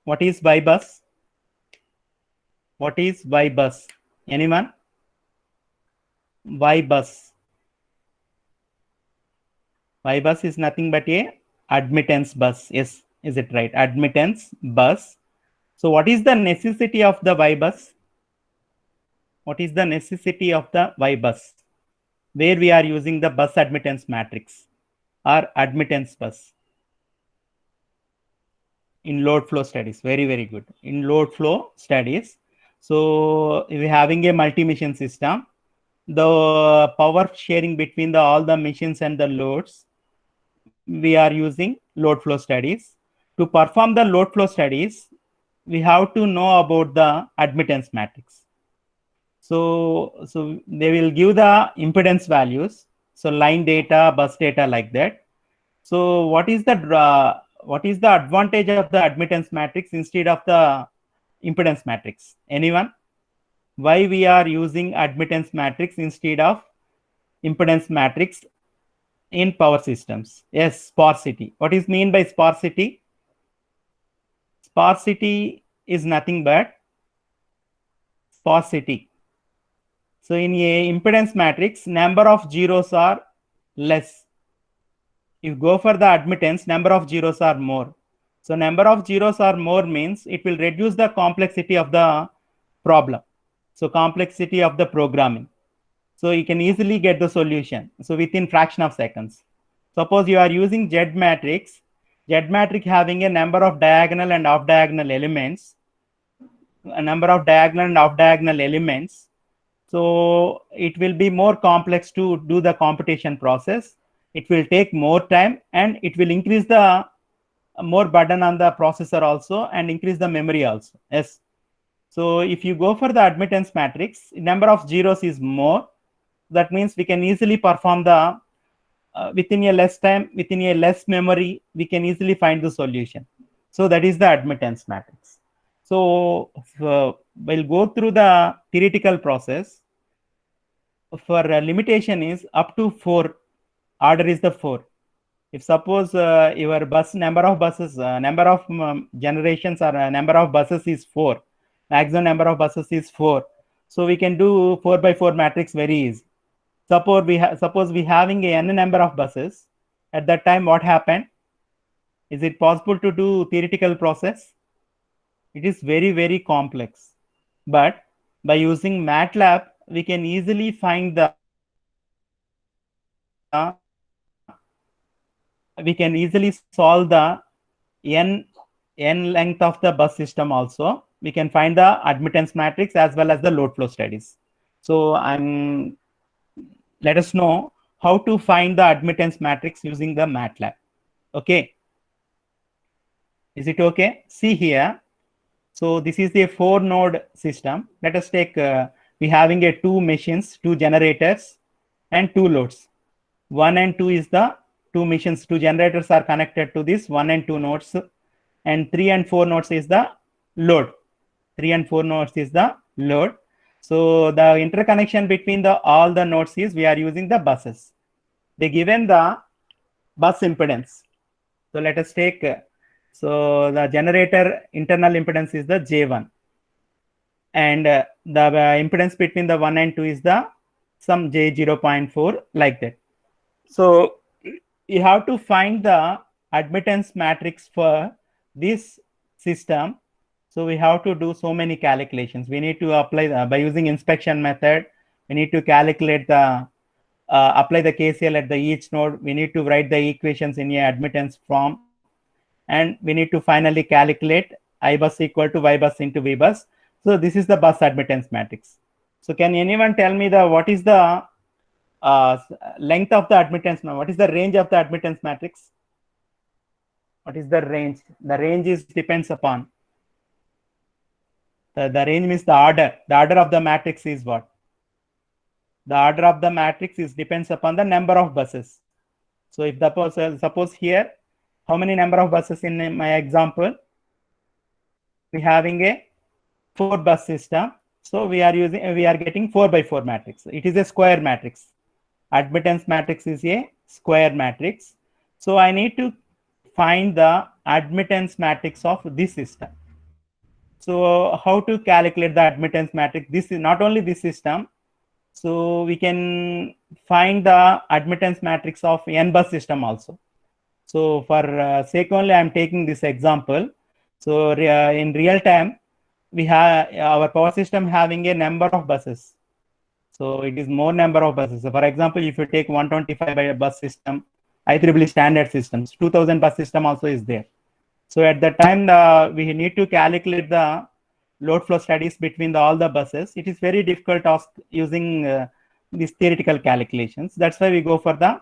What is Y-bus? What is Y-bus? Anyone? Y-bus. Y-bus is nothing but a admittance bus. Yes, Is it right? Admittance bus. So what is the necessity of the Y bus? What is the necessity of the Y bus? Where we are using the bus admittance matrix or admittance bus? In load flow studies. Very, very good. In load flow studies. So we're having a multi-mission system. The power sharing between all the machines and the loads, we are using load flow studies. To perform the load flow studies, we have to know about the admittance matrix. So they will give the impedance values. So line data, bus data, like that. So what is the advantage of the admittance matrix instead of the impedance matrix? Anyone? Why we are using admittance matrix instead of impedance matrix in power systems? Yes, sparsity. What is mean by sparsity? Sparsity is nothing but sparsity. So in a impedance matrix, number of zeros are less. If you go for the admittance, number of zeros are more. So number of zeros are more means it will reduce the complexity of the problem. So complexity of the programming. So you can easily get the solution. So within fraction of seconds. Suppose you are using Z matrix having a number of diagonal and off diagonal elements. A number of diagonal and off diagonal elements. So it will be more complex to do the computation process. It will take more time and it will increase the more burden on the processor also and increase the memory also. Yes. So if you go for the admittance matrix, number of zeros is more. That means we can easily perform the within a less time, within a less memory, we can easily find the solution. So that is the admittance matrix. So we'll go through the theoretical process. For limitation is up to 4. Order is the 4. If suppose your bus number of buses, number of generations or number of buses is 4, maximum number of buses is 4. So we can do 4 by 4 matrix very easy. Suppose we having a n number of buses. At that time, what happened? Is it possible to do theoretical process? It is very, very complex. But by using MATLAB, we can easily find the we can easily solve the n length of the bus system also. We can find the admittance matrix as well as the load flow studies. So let us know how to find the admittance matrix using the MATLAB. Okay. Is it okay? See here. So this is a 4-node system. Let us take, we having a 2 machines, 2 generators and 2 loads. 1 and 2 is the 2 machines, 2 generators are connected to this 1 and 2 nodes, and 3 and 4 nodes is the load. 3 and 4 nodes is the load. So the interconnection between all the nodes is we are using the buses. They given the bus impedance. So let us take, so the generator internal impedance is the J1. And the impedance between the 1 and 2 is the some J0.4, like that. So you have to find the admittance matrix for this system. So we have to do so many calculations. We need to apply by using inspection method. We need to calculate the apply the KCL at the each node. We need to write the equations in a admittance form, and we need to finally calculate I bus equal to Y bus into V bus. So this is the bus admittance matrix. So can anyone tell me what is the length of the admittance now? What is the range of the admittance matrix? What is the range? The range is depends upon the range means the order. The order of the matrix is what? The order of the matrix is depends upon the number of buses. So if the suppose here, how many number of buses in my example? We having a 4 bus system. So we are getting 4 by 4 matrix. It is a square matrix. Admittance matrix is a square matrix. So I need to find the admittance matrix of this system. So how to calculate the admittance matrix? This is not only this system. So we can find the admittance matrix of n bus system also. So for sake only, I'm taking this example. So in real time, we have our power system having a number of buses. So it is more number of buses. So for example, if you take 125 by a bus system, IEEE standard systems, 2000 bus system also is there. So at the time, we need to calculate the load flow studies between all the buses. It is very difficult task using these theoretical calculations. That's why we go for the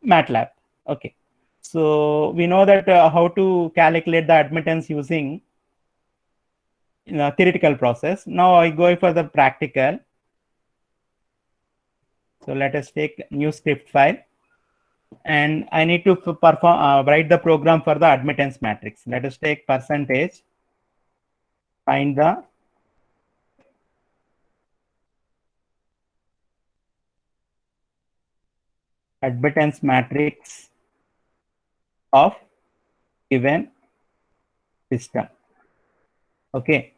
MATLAB. Okay. So we know that how to calculate the admittance using theoretical process. Now I go for the practical. So let us take new script file, and I need to perform write the program for the admittance matrix. Let us take percentage, find the admittance matrix of given system. Okay.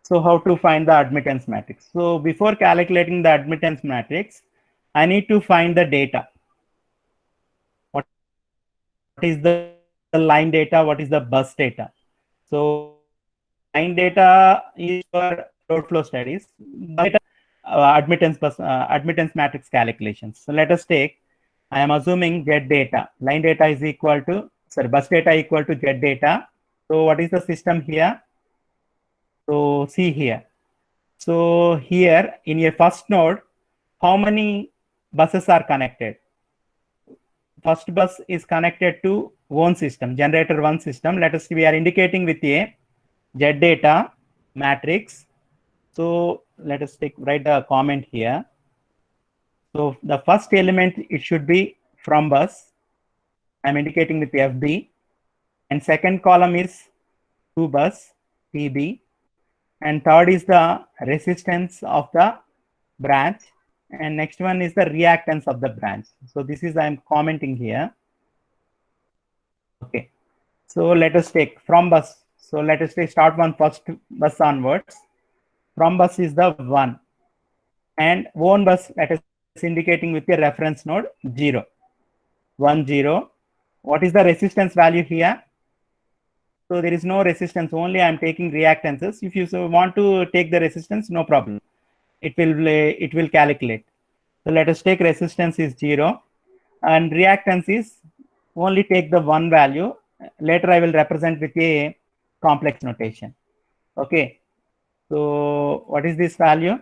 So how to find the admittance matrix? So before calculating the admittance matrix, I need to find the data. What is the line data? What is the bus data? So line data is for load flow studies. Bus data, admittance matrix calculations. So let us take, I am assuming get data. Line data is equal to, sorry, bus data equal to get data. So what is the system here? So see here. So here in a first node, how many buses are connected? First bus is connected to one system, generator one system. Let us see, we are indicating with a get data matrix. So let us write the comment here. So the first element, it should be from bus. I'm indicating with FB. And second column is to bus, TB. And third is the resistance of the branch. And next one is the reactance of the branch. So this is, I'm commenting here. Okay. So let us take from bus. So let us take start one first bus onwards. From bus is the 1. And one bus, let us indicating with the reference node 0. 1, 0. What is the resistance value here? So there is no resistance, only I am taking reactances. If you want to take the resistance, no problem. It will calculate. So let us take resistance is 0 and reactance is only take the 1 value. Later I will represent with a complex notation. Okay. So what is this value?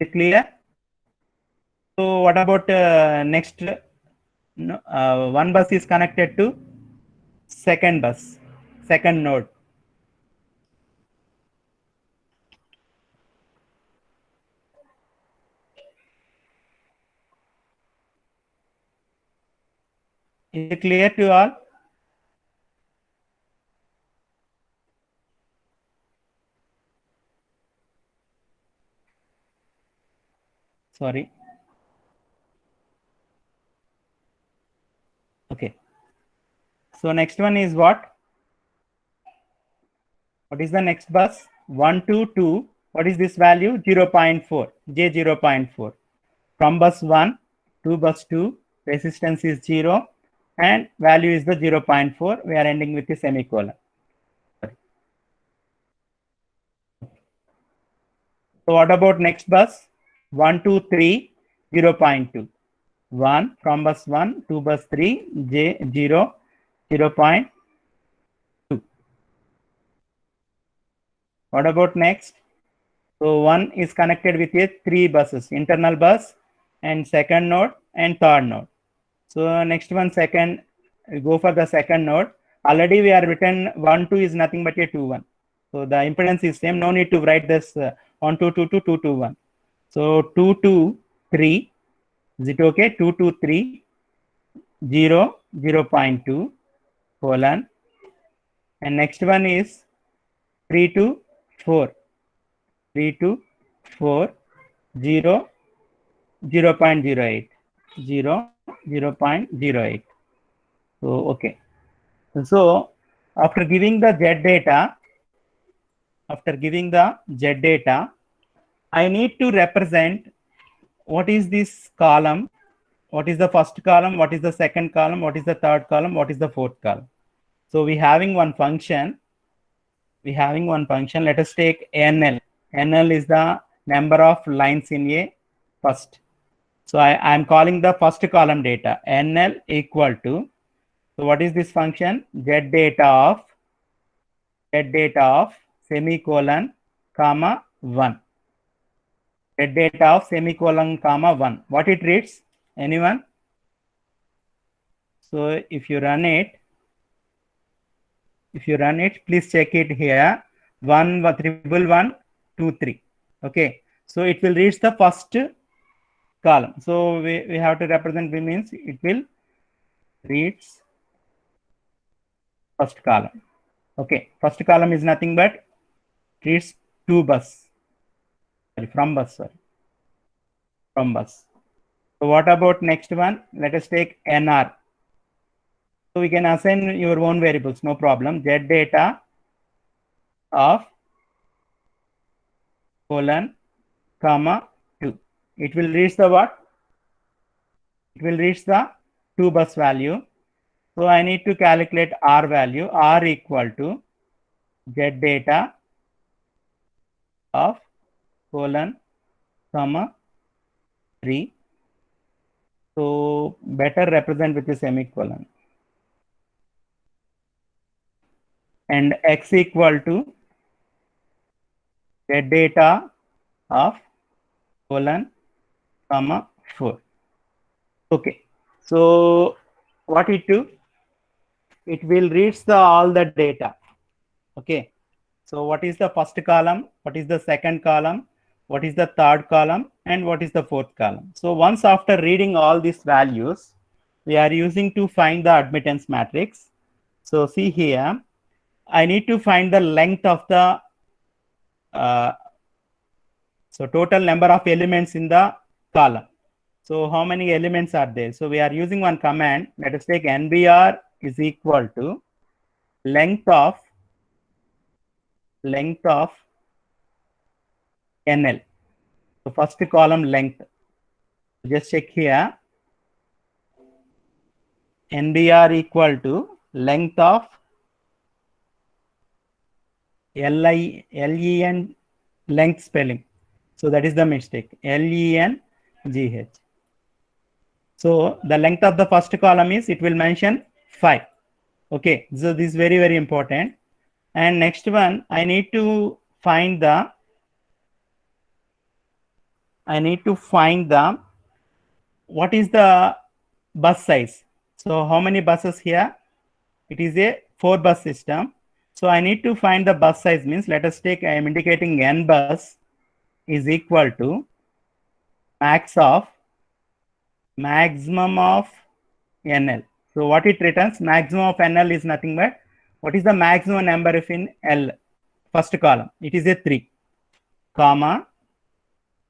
Is it clear? So what about next? One bus is connected to second bus, second node. Is it clear to all? Sorry. Okay. So next one is what? What is the next bus? 1, 2, 2. What is this value? 0.4, J 0.4. From bus 1 to bus 2, resistance is 0 and value is the 0.4. We are ending with a semicolon. So what about next bus? 1, 2, 3, 0.2. 1 from bus 1 to bus 3, J 0, 0.2. What about next? So 1 is connected with a 3 buses, internal bus and second node and third node. So next one, second, we go for the second node. Already we are written 1, 2 is nothing but a 2, 1. So the impedance is same. No need to write this 1, 2, 2, 2, 2, 2, 1. So 2, 2, 3. Is it okay? 2, 2, 3, 0, 0.2, colon. And next one is 3 to 4. 3 to 4, 0, 0.08. 0, 0.08. So, okay. So, after giving the Z data, I need to represent what is this column? What is the first column? What is the second column? What is the third column? What is the fourth column? So we having one function. Let us take NL. NL is the number of lines in a first. So I am calling the first column data. NL equal to, so what is this function? Get data of semicolon comma 1. Get data of semicolon comma 1. What it reads? Anyone? So if you run it, please check it here. 1 1 2 3. Okay. So it will reach the first column. So we have to represent, means it will reach first column. Okay. First column is nothing but reads from bus. So what about next one? Let us take NR. So we can assign your own variables, no problem. Get data of colon comma 2. It will reach the what? It will reach the 2 bus value. So I need to calculate R value. R equal to get data of colon comma 3. So better represent with a semicolon. And X equal to get data of colon comma 4. Okay. So what it do? It will reach all the data. Okay. So what is the first column? What is the second column? What is the third column? And what is the fourth column? So once after reading all these values, we are using to find the admittance matrix. So see here, I need to find the length of the so total number of elements in the column. So how many elements are there? So we are using one command. Let us take NBR is equal to length of NL. So first column length. Just check here. NBR equal to length of LEN length spelling. So that is the mistake. LENGH. So the length of the first column is, it will mention 5. Okay. So this is very, very important. And next one, I need to find the what is the bus size. So how many buses here? It is a 4 bus system. So I need to find the bus size, means let us take, I am indicating N bus is equal to maximum of NL. So what it returns? Maximum of NL is nothing but, what is the maximum number if in L? First column, it is a 3, comma,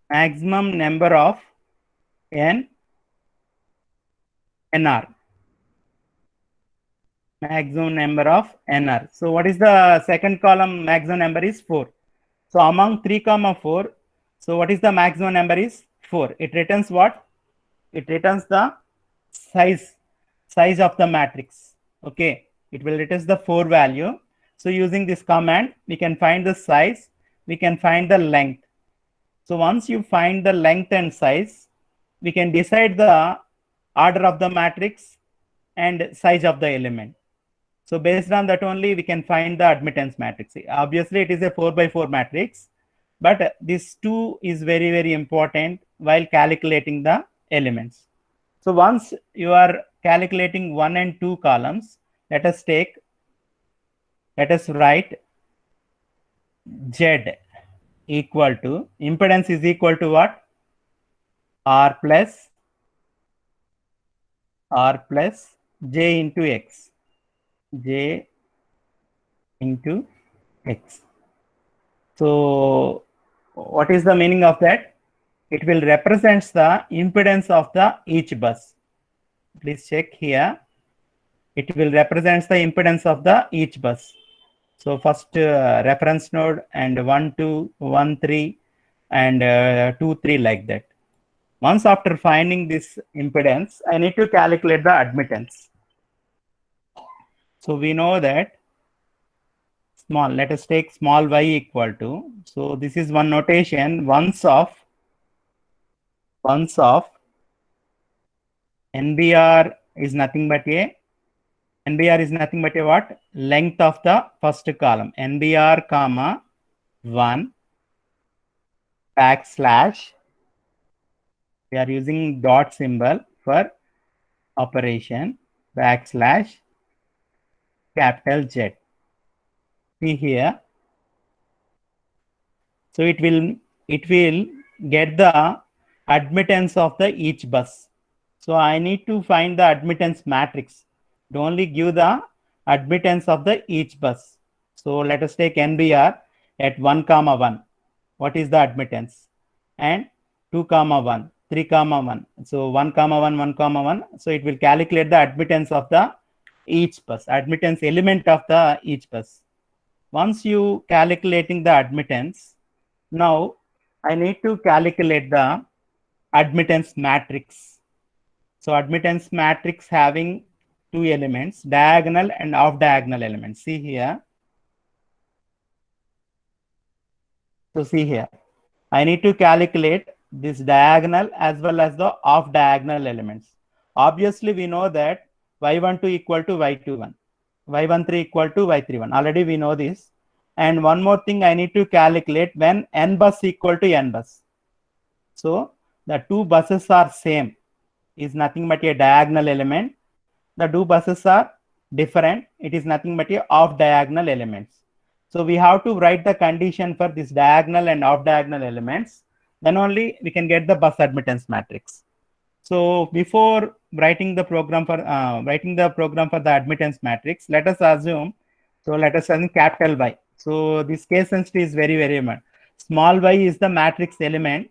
maximum number of NR. Maximum number of NR. So what is the second column? Maximum number is 4. So among 3, 4, so what is the maximum number is 4. It returns what? It returns the size of the matrix. Okay. It will return the 4 value. So using this command, we can find the size, we can find the length. So once you find the length and size, we can decide the order of the matrix and size of the element. So based on that only, we can find the admittance matrix. Obviously, it is a 4 by 4 matrix, but this 2 is very, very important while calculating the elements. So once you are calculating 1 and 2 columns, let us write Z equal to, impedance is equal to what? R plus J into X. J into X. So what is the meaning of that? It will represent the impedance of the each bus. Please check here. It will represent the impedance of the each bus. So first reference node and 1 2 1 3 and 2 3 like that. Once after finding this impedance, I need to calculate the admittance. So we know that small, let us take small y equal to, so this is one notation, ones of NBR is nothing but a what? Length of the first column. NBR comma 1 backslash. We are using dot symbol for operation, backslash capital Z. See here. So it will get the admittance of the each bus. So I need to find the admittance matrix. It only give the admittance of the each bus. So let us take NBR at 1, 1. What is the admittance? And 2, 1, 3, 1. So 1, 1, 1, 1. So it will calculate the admittance of the each bus, admittance element of the each bus. Once you calculating the admittance, now I need to calculate the admittance matrix. So admittance matrix having two elements, diagonal and off diagonal elements. See here. So see here, I need to calculate this diagonal as well as the off diagonal elements. Obviously, we know that y12 equal to y21, y13 equal to y31. Already we know this. And one more thing I need to calculate when n bus equal to n bus. So the two buses are same is nothing but a diagonal element. The two buses are different. It is nothing but a off diagonal elements. So we have to write the condition for this diagonal and off diagonal elements. Then only we can get the bus admittance matrix. So before writing the program for the admittance matrix, let us assume. So let us assume capital Y. So this case sensitive is very, very important. Small y is the matrix element.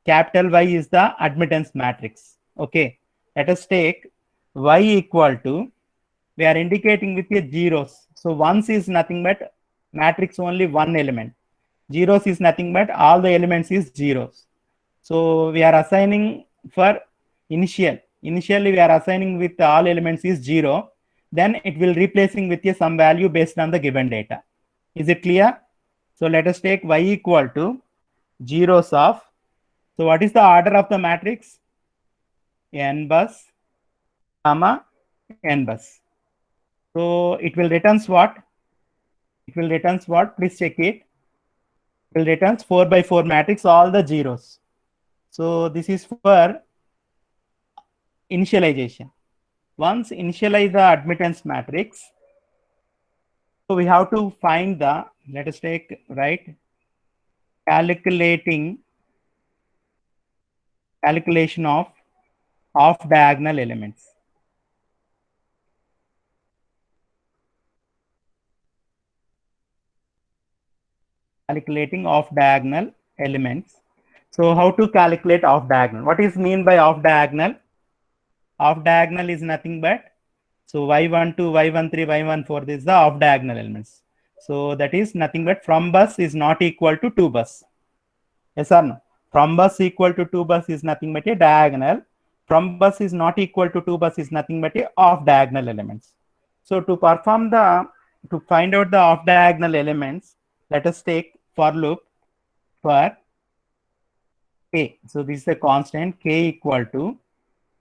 Capital Y is the admittance matrix. Okay. Let us take y equal to, we are indicating with a zeros. So ones is nothing but matrix only one element. Zeros is nothing but all the elements is zeros. So we are assigning for initially we are assigning with all elements is 0. Then it will replacing with some value based on the given data. Is it clear? So let us take y equal to zeros of, so what is the order of the matrix? N bus comma n bus. So it will returns what? It will returns what? Please check it. It will returns 4 by 4 matrix, all the zeros. So this is for initialization. Once initialize the admittance matrix, so we have to find the, let us take, right, calculation of off diagonal elements. Calculating off diagonal elements. So how to calculate off diagonal? What is mean by off diagonal? Off diagonal is nothing but, so y12, y13, y14, this is the off diagonal elements. So that is nothing but from bus is not equal to 2 bus. Yes or no? From bus equal to 2 bus is nothing but a diagonal. From bus is not equal to 2 bus is nothing but a off diagonal elements. So to perform the, to find out the off diagonal elements, let us take for loop for k. So this is a constant k equal to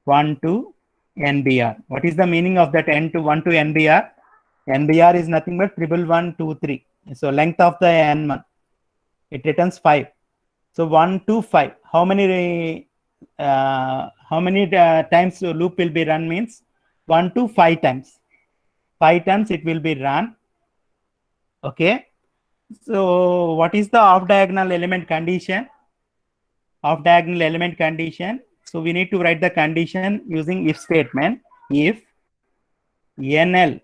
1 to NBR. What is the meaning of that n to 1 to NBR? NBR is nothing but 1, 1, 2, 3. So length of the n1, it returns 5. So 1 to 5. How many times the loop will be run means 1 to 5 times. 5 times it will be run. Okay. So what is the off diagonal element condition? Off diagonal element condition. So we need to write the condition using if statement. If NL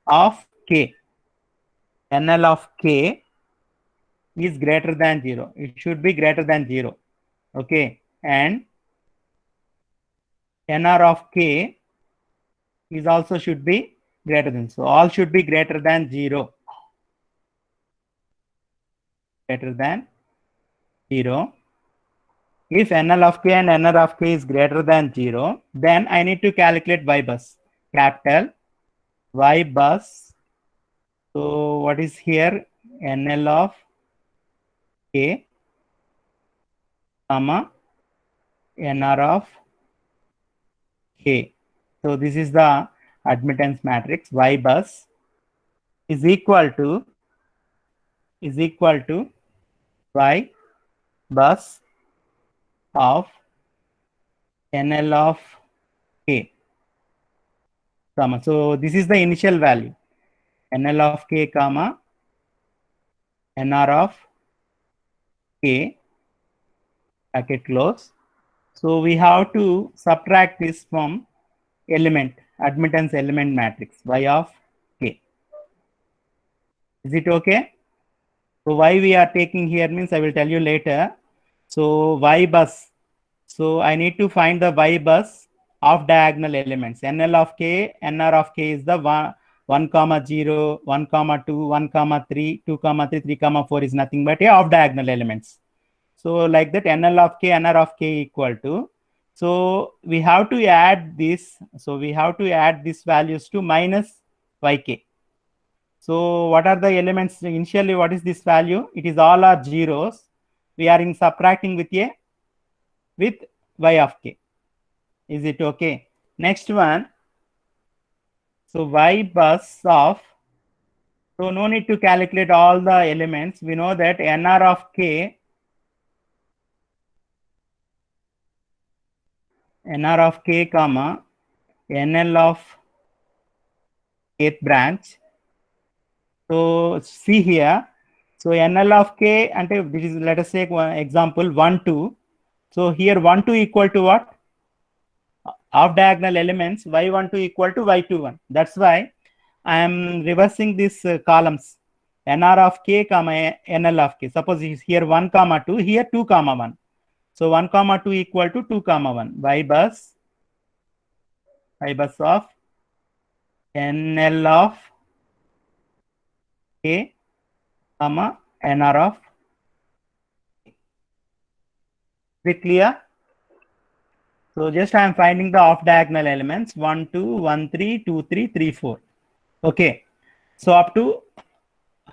of k is greater than 0, it should be greater than 0. Okay. And NR of k is also should be greater than, so all should be greater than 0. Greater than 0. If NL of k and NR of k is greater than 0, then I need to calculate Y bus. Capital Y bus. So what is here? NL of k, comma, NR of k. So this is the admittance matrix. Y bus is equal to Y bus of NL of k, comma. So this is the initial value, NL of k, comma, NR of k, bracket close. So we have to subtract this from admittance element matrix, Y of k. Is it okay? So why we are taking here means I will tell you later. So Y bus. So I need to find the Y bus of diagonal elements. NL of k, NR of k is the 1, comma 0, 1, comma 2, 1, comma 3, 2, comma 3, 3, comma 4 is nothing but a off diagonal elements. So like that NL of k, NR of k equal to. So we have to add this. So we have to add these values to minus yk. So what are the elements initially? What is this value? It is all are zeros. We are in subtracting with y of k. Is it okay? Next one. So Y bus of. So no need to calculate all the elements. We know that NR of k, comma, NL of kth branch. So see here. So NL of k, and this is, let us take one example, 1, 2. So here 1, 2 equal to what? Off diagonal elements, y12 equal to y21. That's why I am reversing these columns. NR of k, comma, NL of k. Suppose here 1, comma 2, here 2, comma 1. So 1, comma 2 equal to 2, comma 1. Y bus of NL of k, comma, NR of k. Is it clear? So just I am finding the off diagonal elements 1, 2, 1, 3, 2, 3, 3, 4. Okay. So up to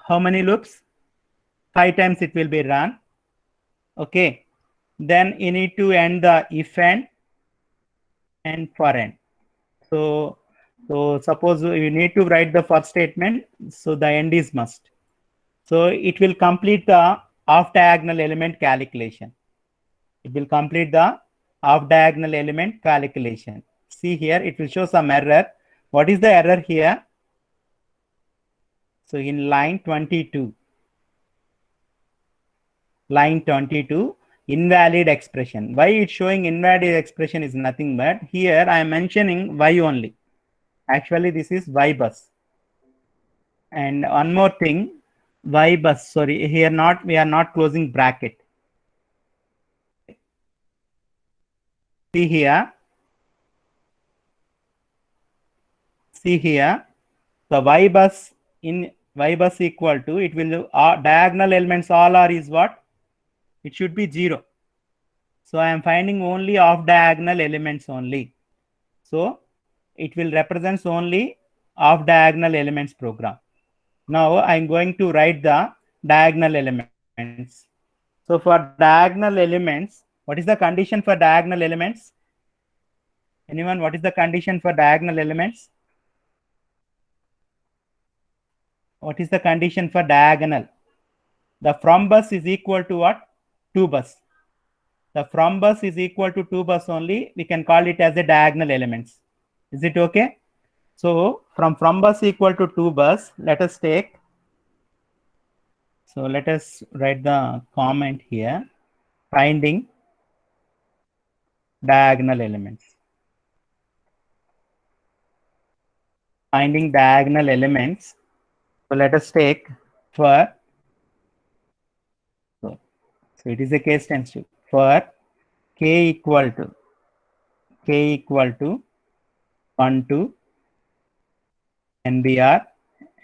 how many loops? 5 times it will be run. Okay. Then you need to end the if and for end. So suppose you need to write the first statement. So the end is must. So it will complete the off diagonal element calculation. It will complete the off diagonal element calculation. See here, it will show some error. What is the error here? So in line 22, invalid expression. Why it's showing invalid expression is nothing but here I am mentioning y only. Actually, this is Y bus. And one more thing, Y bus, sorry, here we are not closing bracket. See here, the Y bus equal to, it will diagonal elements all are is what? It should be 0. So I am finding only off diagonal elements only. So it will represent only off diagonal elements program. Now I am going to write the diagonal elements. So for diagonal elements, what is the condition for diagonal elements? Anyone, what is the condition for diagonal elements? What is the condition for diagonal? The from bus is equal to what? 2 bus. The from bus is equal to 2 bus only. We can call it as a diagonal elements. Is it okay? So from bus equal to 2 bus, let us take. So let us write the comment here. Finding diagonal elements. Finding diagonal elements. So let us take for. So it is a case sensitive. For k equal to 1 to NBR.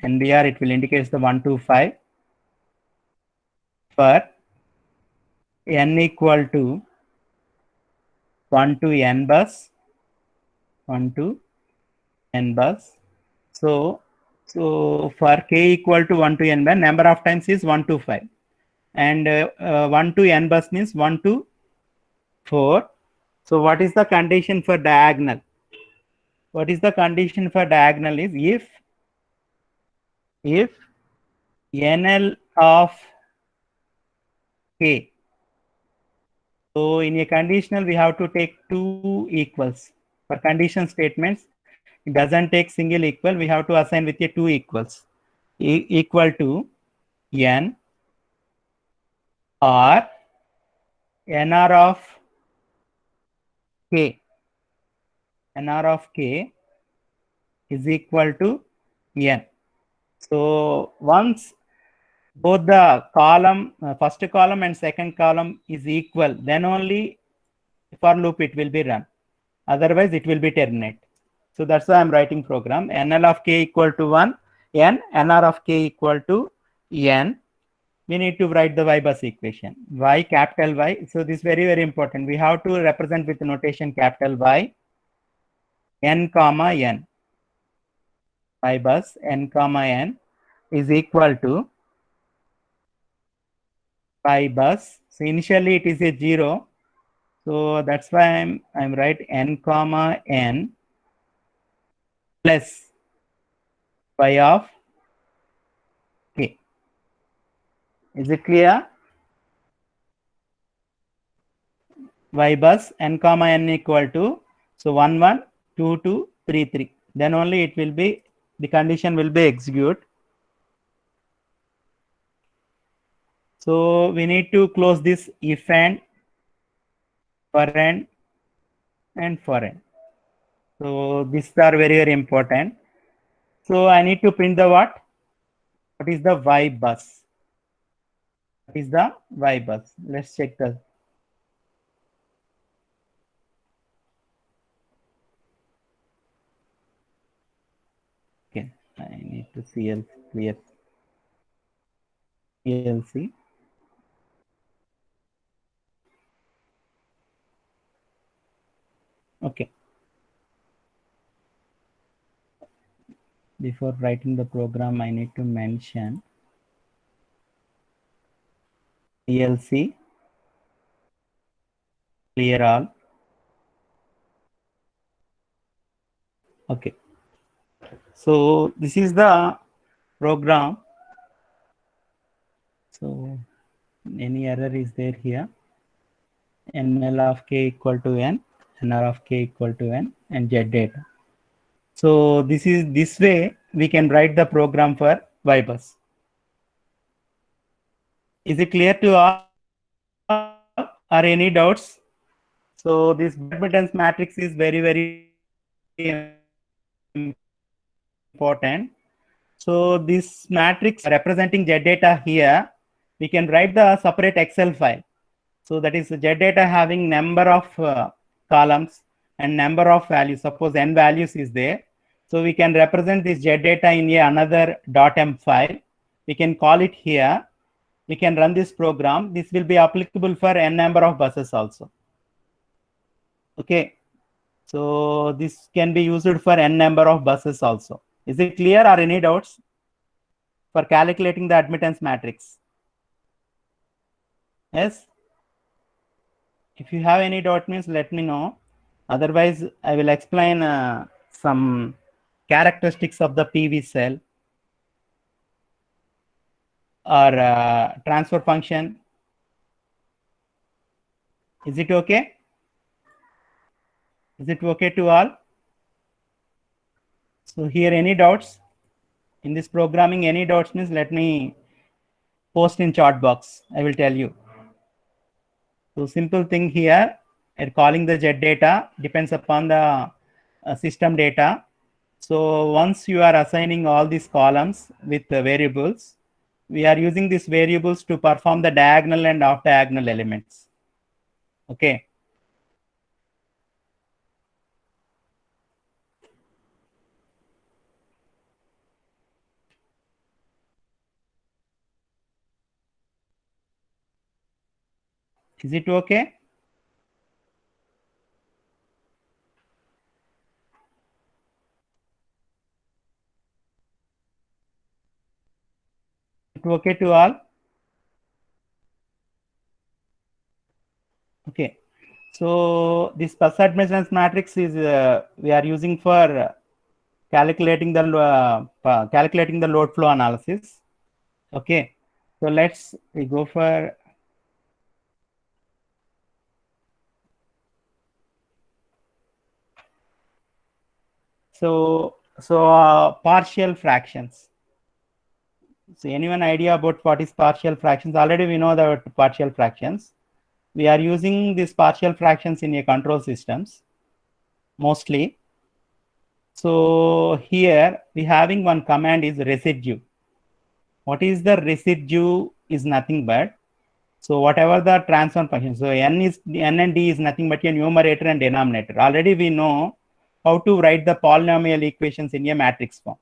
NBR, it will indicate the 1 to 5. For n equal to 1 to n bus, 1 to n bus. So for k equal to 1 to n bus, number of times is 1 to 5, and 1 to n bus means 1 to 4. So what is the condition for diagonal? What is the condition for diagonal is if NL of k. So in a conditional, we have to take two equals. For condition statements, it doesn't take single equal. We have to assign with a two equals equal to n or nr of k. Nr of k is equal to n. So once both the column, first column and second column is equal, then only for loop it will be run. Otherwise, it will be terminate. So that's why I'm writing program NL of k equal to 1, n, nr of k equal to n. We need to write the y bus equation. Y, capital Y. So this is very, very important. We have to represent with notation capital Y, n comma n. Y bus n comma n is equal to y bus. So initially it is a 0. So that's why I'm write n comma n plus y of k. Is it clear? Y bus n comma n equal to, so 1 1 2 2 3 3. Then only it will be, the condition will be execute. So we need to close this if and for and for n. So these are very, very important. So I need to print the what? What is the y bus? What is the y bus? Let's check the. Okay, I need to clear CLC. Okay. Before writing the program, I need to mention CLC clear all. Okay. So this is the program. So any error is there here? NL of k equal to n, nr of k equal to n, and z data. So this way we can write the program for y bus. Is it clear to all? Or any doubts? So this admittance matrix is very, very important. So this matrix representing z data here, we can write the separate Excel file. So that is z data having number of columns and number of values. Suppose n values is there. So we can represent this z data in another .m file. We can call it here. We can run this program. This will be applicable for n number of buses also. Okay. So this can be used for n number of buses also. Is it clear or any doubts for calculating the admittance matrix? Yes. If you have any doubt means let me know. Otherwise, I will explain some characteristics of the PV cell or transfer function. Is it okay? Is it okay to all? So here any doubts in this programming? Any doubts means let me post in chat box. I will tell you. So simple thing here, calling the Z data depends upon the system data. So once you are assigning all these columns with the variables, we are using these variables to perform the diagonal and off diagonal elements. Okay. Is it okay? okay to all? Okay. So this Poisson admittance matrix is we are using for calculating the load flow analysis. Okay. So let's we go for partial fractions. So anyone idea about what is partial fractions? Already we know the partial fractions. We are using these partial fractions in a control systems mostly. So here we having one command is residue. What is the residue is nothing but, so whatever the transform function, so n and d is nothing but a numerator and denominator. Already we know how to write the polynomial equations in a matrix form.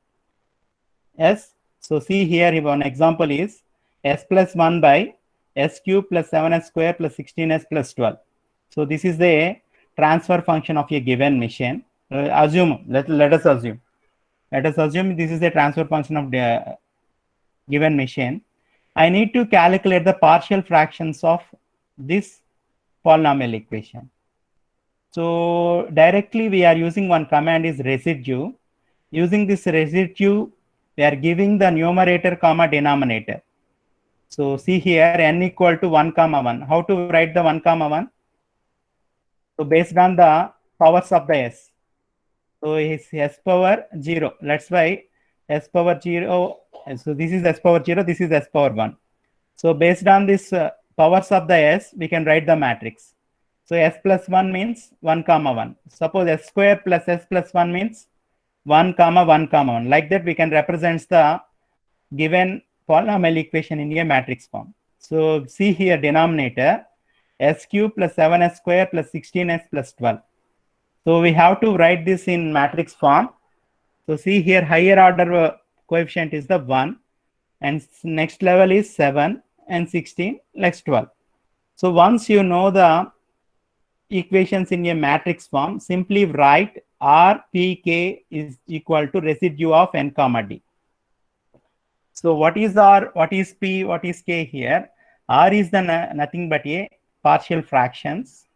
Yes. So see here, one example is s plus 1 by s cube plus 7s square plus 16s plus 12. So this is the transfer function of a given machine. Let us assume this is the transfer function of the given machine. I need to calculate the partial fractions of this polynomial equation. So directly we are using one command is residue. Using this residue, we are giving the numerator comma denominator. So see here n equal to 1 comma 1. How to write the 1 comma 1? So based on the powers of the s. So it's s power 0. That's why s power 0. So this is s power 0. This is s power 1. So based on this powers of the s, we can write the matrix. So s plus 1 means 1 comma 1. Suppose s square plus s plus 1 means 1 comma 1 comma 1. Like that we can represent the given polynomial equation in a matrix form. So see here denominator s cube plus 7s square plus 16s plus 12. So we have to write this in matrix form. So see here higher order coefficient is the 1 and next level is 7 and 16 next 12. So once you know the equations in a matrix form, simply write RPK is equal to residue of n comma d. So what is R, what is P, what is K here? R is the nothing but a partial fractions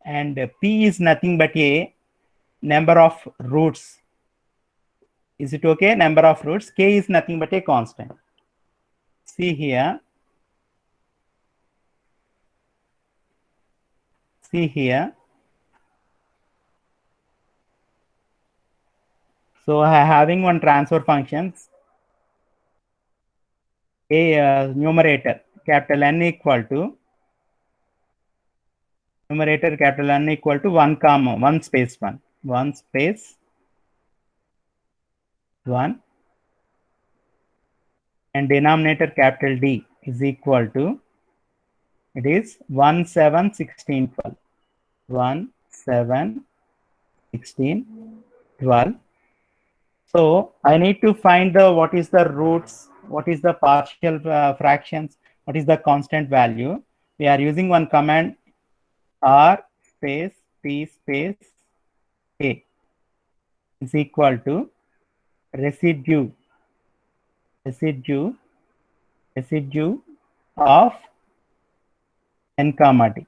and P is nothing but a number of roots. Is it okay? Number of roots. K is nothing but a constant. See here. See here. So having one transfer functions, a numerator capital N equal to numerator capital N equal to 1 comma 1 space 1 space 1 and denominator capital D is equal to, it is 1 7 16 12 1 7 16 12. So I need to find the what is the roots, what is the partial fractions, what is the constant value. We are using one command R space P space A is equal to residue of n comma d.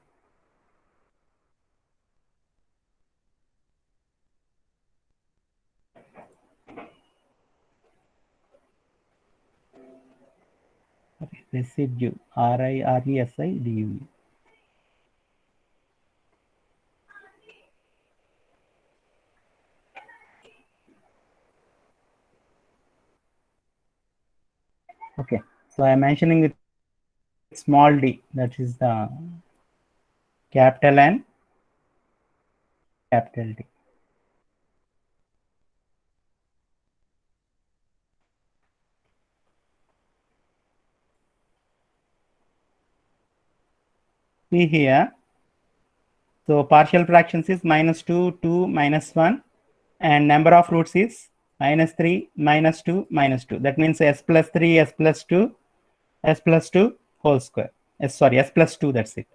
Residue RIRESIDUE. Okay, so I am mentioning with small d, that is the capital N, capital D. See here, so partial fractions is -2, 2, -1, and number of roots is -3, -2, -2. That means s plus 3, s plus 2, s plus 2 whole square. S plus 2, that's it.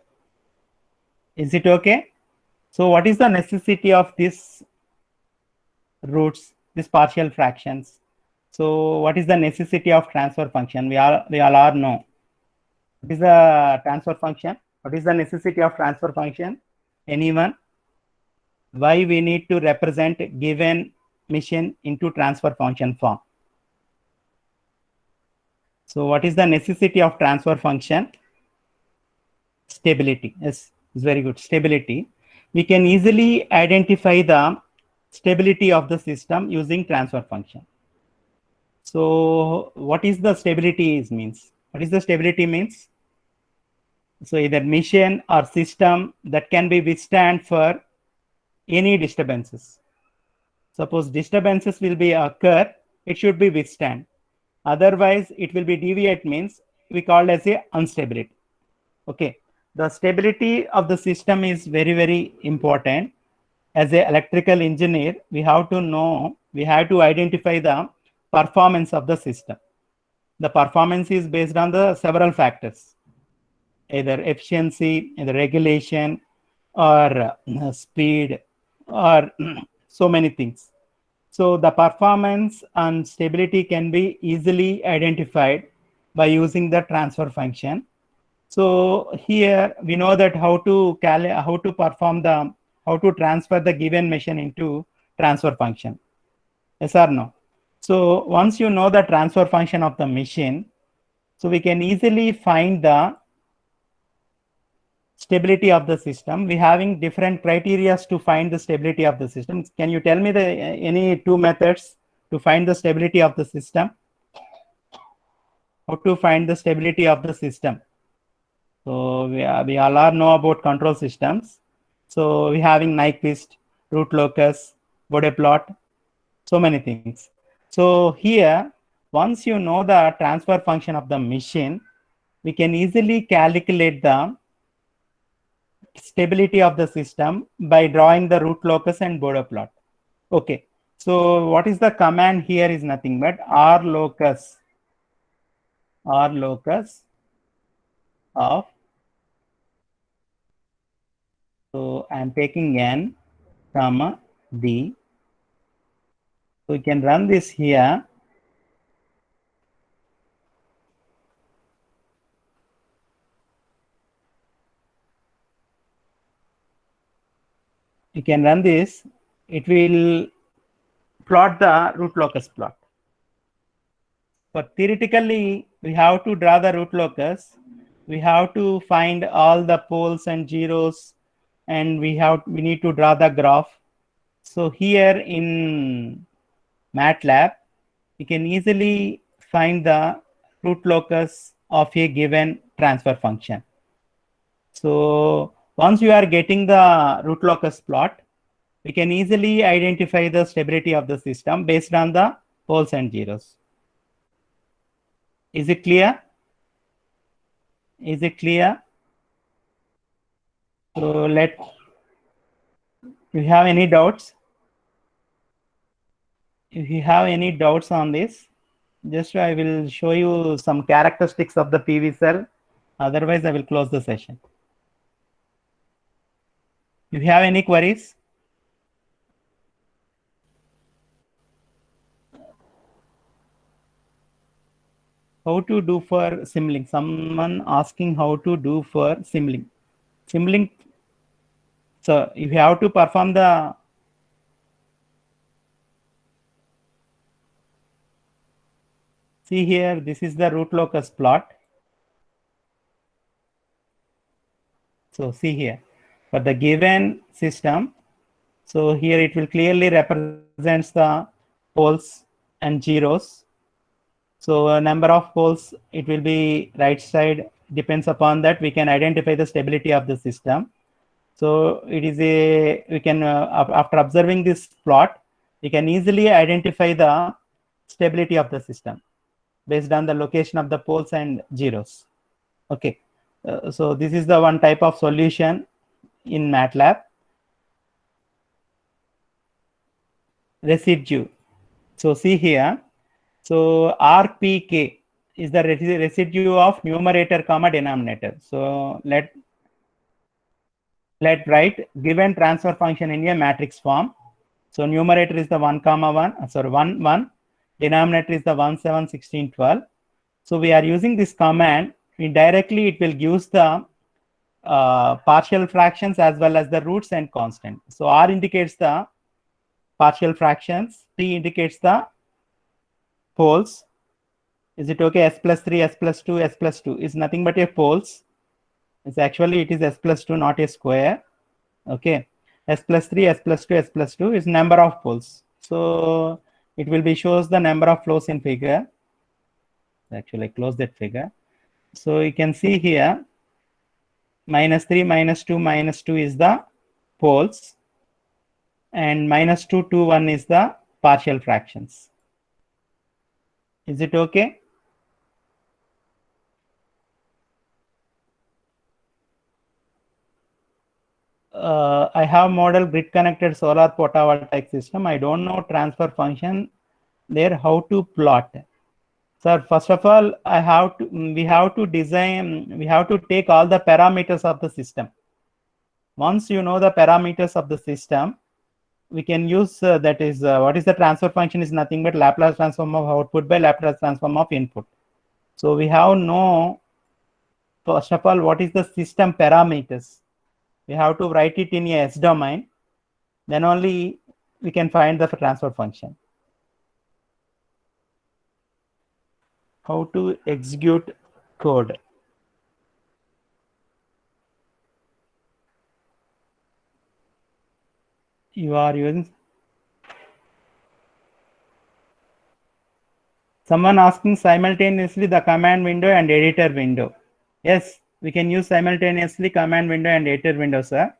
Is it okay? So what is the necessity of this roots, these partial fractions? So what is the necessity of transfer function? We all are know. What is the transfer function? What is the necessity of transfer function? Anyone? Why we need to represent given machine into transfer function form? So what is the necessity of transfer function? Stability. Yes, it's very good. Stability. We can easily identify the stability of the system using transfer function. So what is the stability means? What is the stability means? So either machine or system that can be withstand for any disturbances. Suppose disturbances will be occur, it should be withstand. Otherwise, it will be deviate means we call as a instability. Okay, the stability of the system is very, very important. As an electrical engineer, we have to know, we have to identify the performance of the system. The performance is based on the several factors, either efficiency, either regulation, or speed, or so many things. So the performance and stability can be easily identified by using the transfer function. So here we know that how to transfer the given machine into transfer function. Yes or no? So once you know the transfer function of the machine, so we can easily find the stability of the system. We having different criteria to find the stability of the system. Can you tell me the any two methods to find the stability of the system? How to find the stability of the system? So we all are know about control systems. So we having Nyquist, root locus, Bode plot, so many things. So here, once you know the transfer function of the machine, we can easily calculate the stability of the system by drawing the root locus and Bode plot. Okay. So what is the command here is nothing but R locus of, so I am taking N, comma, D. So we can run this here. You can run this. It will plot the root locus plot. But theoretically, we have to draw the root locus. We have to find all the poles and zeros, and we need to draw the graph. So here in MATLAB, you can easily find the root locus of a given transfer function. So once you are getting the root locus plot, we can easily identify the stability of the system based on the poles and zeros. Is it clear? Is it clear? So if you have any doubts, if you have any doubts on this, just I will show you some characteristics of the PV cell. Otherwise, I will close the session. If you have any queries? How to do for Simulink? Someone asking how to do for Simulink. Simulink. So if you have to perform the see here, this is the root locus plot. So see here, for the given system, so here it will clearly represents the poles and zeros. So a number of poles, it will be right side, depends upon that we can identify the stability of the system. So it is we can, after observing this plot, we can easily identify the stability of the system based on the location of the poles and zeros. Okay. So this is the one type of solution in MATLAB. Residue. So see here. So RPK is the residue of numerator comma denominator. So let write given transfer function in a matrix form. So numerator is the 1, 1, sorry 1, 1. denominator is the 1, 7, 16, 12. So we are using this command. Indirectly, it will use the partial fractions as well as the roots and constant. So R indicates the partial fractions, T indicates the poles. Is it okay? S plus 3, S plus 2, S plus 2 is nothing but a poles. It's actually, it is S plus 2, not a square. Okay. S plus 3, S plus 2, S plus 2 is number of poles. So it will be shows the number of flows in figure. Actually, I close that figure. So you can see here, minus 3, minus 2 is the poles, and minus 2, 2, 1 is the partial fractions. Is it okay? I have model grid connected solar photovoltaic system. I don't know transfer function there, how to plot. Sir, first of all, we have to take all the parameters of the system. Once you know the parameters of the system, we can use that is what is the transfer function is nothing but Laplace transform of output by Laplace transform of input. So we have know, first of all, what is the system parameters. We have to write it in a S domain. Then only we can find the transfer function. How to execute code. You are using. Someone asking simultaneously the command window and editor window. Yes, we can use simultaneously command window and editor window, sir.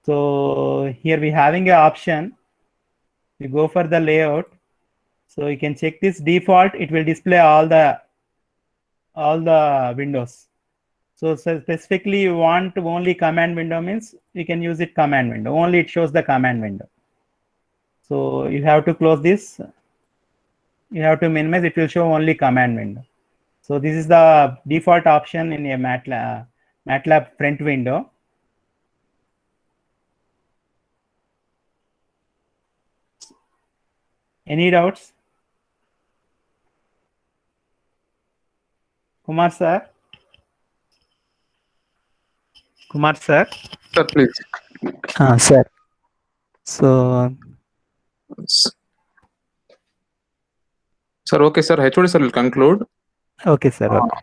So here we having an option. We go for the layout. So you can check this default. It will display all the windows. So specifically you want only command window means you can use it command window. Only it shows the command window. So you have to close this. You have to minimize. It will show only command window. So this is the default option in a MATLAB front window. Any doubts? Kumar sir? Kumar sir? Sir, please. Sir. So. Sir, okay, sir. HOD sir will conclude. Okay, sir. Okay.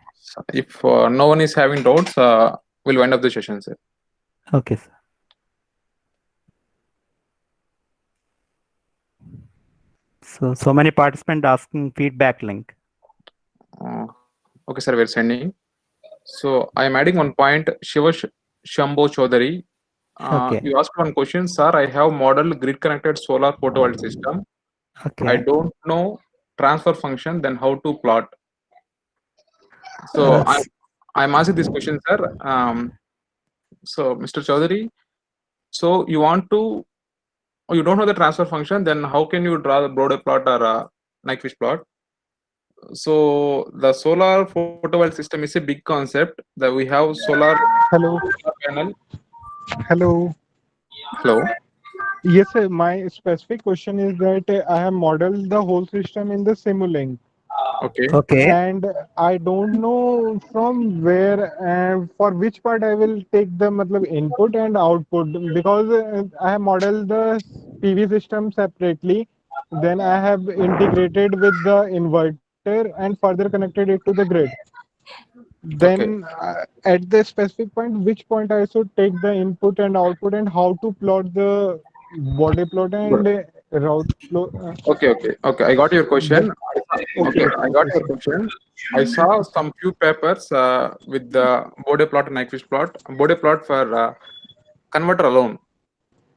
If no one is having doubts, we'll wind up the session, sir. Okay, sir. So many participants asking feedback link. Okay, sir, we're sending. So I am adding one point. Shiva Shambho Chaudhary. Okay. You asked one question, sir. I have model grid connected solar photovoltaic system. Okay. I don't know transfer function, then how to plot. So I'm asking this question, sir. So Mr. Chaudhary, so you want to, you don't know the transfer function, then how can you draw the Bode plot or a Nyquist plot? So the solar photovoltaic system is a big concept that we have solar panel. Hello. Yes, sir. My specific question is that I have modeled the whole system in the Simulink. Okay. And I don't know from where and for which part I will take the input and output, because I have modeled the PV system separately. Then I have integrated with the inverter and further connected it to the grid. Then at the specific point, which point I should take the input and output, and how to plot the body plot and route plot. Okay. I got your question. I got your question. I saw some few papers with the Bode plot and Nyquist plot. Bode plot for converter alone.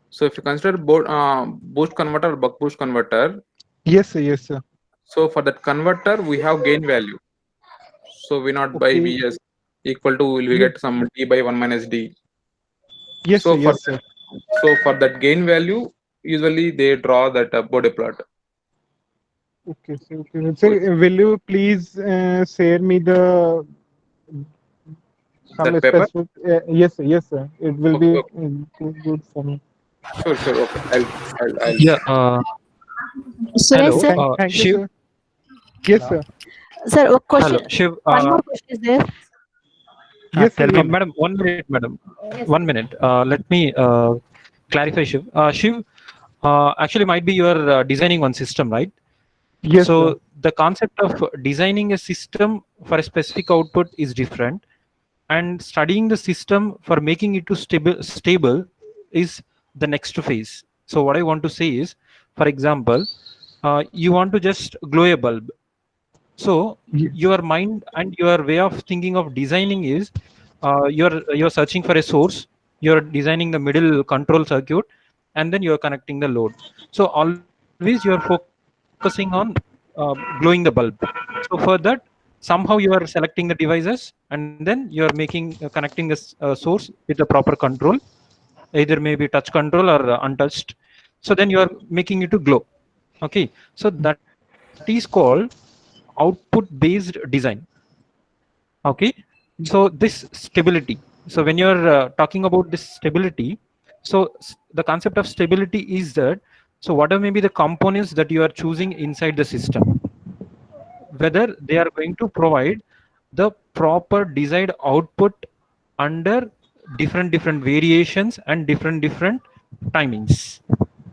So if you consider boost converter or buck boost converter. Yes, sir. So for that converter, we have gain value. So V naught by Vs equal to, will we get some D by 1 minus D. Yes, so sir. So for that gain value, usually they draw that Bode plot. Okay, so will you please share me the some specific? Yes, sir. It will be good for me. Sure. Okay. I'll Yeah. Suresh, sir. Thank you, Shiv. sir. Yes, sir. Sir, a question. Hello, Shiv. One more question is there. Yes, sir. Tell me. Madam, 1 minute, madam. 1 minute. Let me clarify, Shiv. Shiv, actually might be you are designing one system, right? Yes, So sir. the concept of designing a system for a specific output is different, and studying the system for making it to stable is the next phase. So what I want to say is, for example, you want to just glow a bulb. So Ye- your mind and your way of thinking of designing is, you're searching for a source, you're designing the middle control circuit, and then you're connecting the load. So always you're focusing on glowing the bulb. So for that, somehow you are selecting the devices, and then you're making connecting this source with the proper control, either maybe touch control or untouched. So then you are making it to glow. Okay, so that is called output based design. Okay, so this stability, so when you're talking about this stability, so the concept of stability is that, so whatever may be the components that you are choosing inside the system, whether they are going to provide the proper desired output under different variations and different timings.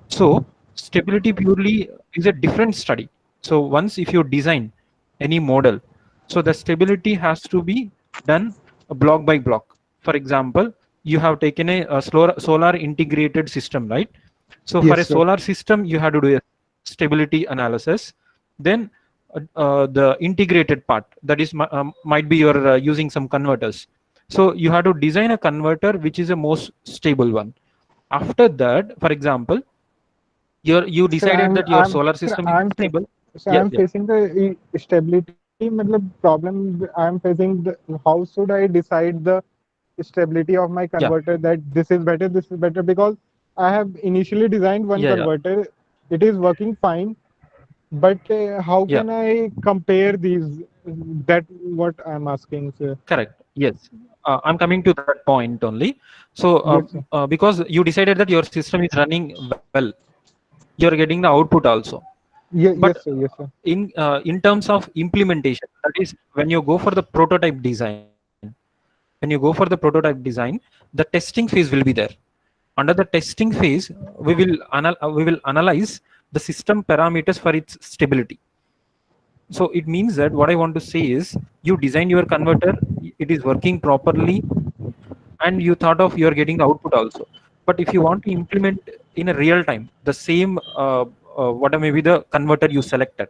So stability purely is a different study. So once if you design any model, so the stability has to be done block by block. For example, you have taken a solar integrated system, right? So for a Yes, sir. solar system, you have to do a stability analysis. Then the integrated part, that is might be you're using some converters. So you have to design a converter which is a most stable one. After that, for example, you Sir, decided that your solar system is stable. Yeah, I'm yeah, facing the stability matlab, problem. I'm facing how should I decide the stability of my yeah, converter, that this is better, because I have initially designed one yeah, yeah, converter. It is working fine, but how yeah. can I compare these? That what I'm asking, sir. Correct. Yes. I'm coming to that point only. So Yes, sir. because you decided that your system is running well, you're getting the output also. But Yes, sir. in terms of implementation, that is when you go for the prototype design, when you go for the prototype design, the testing phase will be there. Under the testing phase, we will analyze the system parameters for its stability. So it means that what I want to say is, you design your converter, it is working properly, and you thought of you're getting the output also. But if you want to implement in a real time the same whatever may be the converter you selected,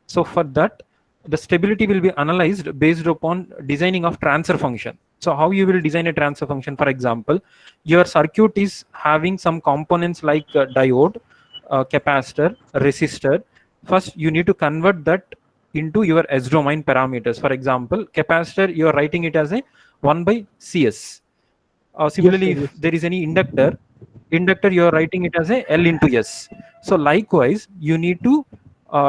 so for that the stability will be analyzed based upon designing of transfer function. So how you will design a transfer function? For example, your circuit is having some components like diode, capacitor, resistor. First you need to convert that into your S domain parameters. For example, capacitor, you are writing it as a 1 by Cs. Yes, Similarly, sir. if Yes. there is any inductor you are writing it as a L into S. So likewise, you need to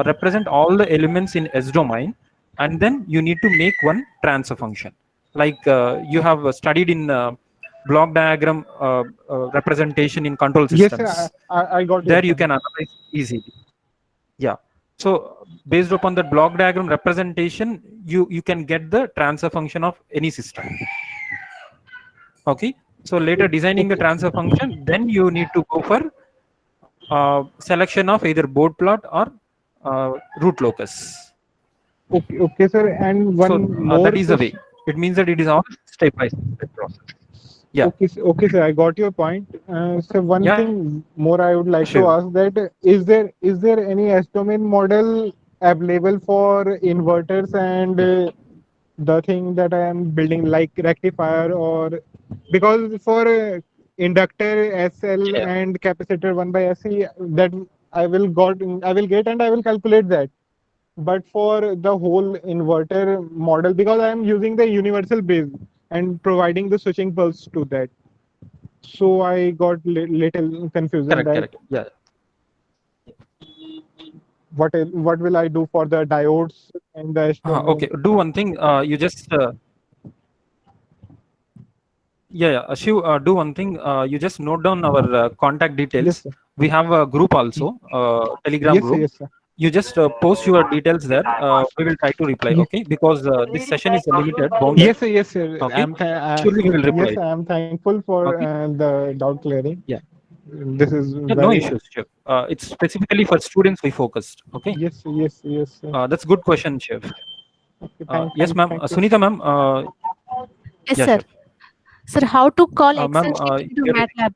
represent all the elements in S domain, and then you need to make one transfer function. Like you have studied in block diagram representation in control Yes, sir. systems. I got your There you point. can analyze easily. Yeah. So based upon the block diagram representation, you can get the transfer function of any system. Okay, so later designing the Okay. transfer function, then you need to go for selection of either board plot or root locus. Okay, sir. And So one that more is the way. question. It means that it is all step by step process. Yeah, Okay, sir. I got your point. So one yeah, thing more I would like to sure. ask, that is there any S-domain model available for inverters and the thing that I am building, like rectifier, or because for inductor SL Yeah, and capacitor 1 by SC, that I will get and I will calculate that. But for the whole inverter model, because I am using the universal base and providing the switching pulse to that, so I got little confusion correct, that correct. Yeah. what will I do for the diodes and the S Okay, domain. do one thing. You just Shiv, do one thing. You just note down our contact Yes, details. sir. We have a group also, Telegram Yes, sir. group. Yes, sir. you just post your details there. We will try to reply. Yes. Okay, because this session is limited, bounded. Yes, sir, yes, sir. Okay. I'm Surely we will reply. yes, I'm thankful for Okay. the doubt clearing. Yeah. This is Yeah, no very issues, Chef. It's specifically for students we focused. Okay. yes, yes, yes, sir. That's good question, Chef. Okay, Yes, ma'am. thank you. Sunita, ma'am. Yes, Yeah, sir. Chef. Sir, how to call Excel Ma'am, sheet into you're- MATLAB?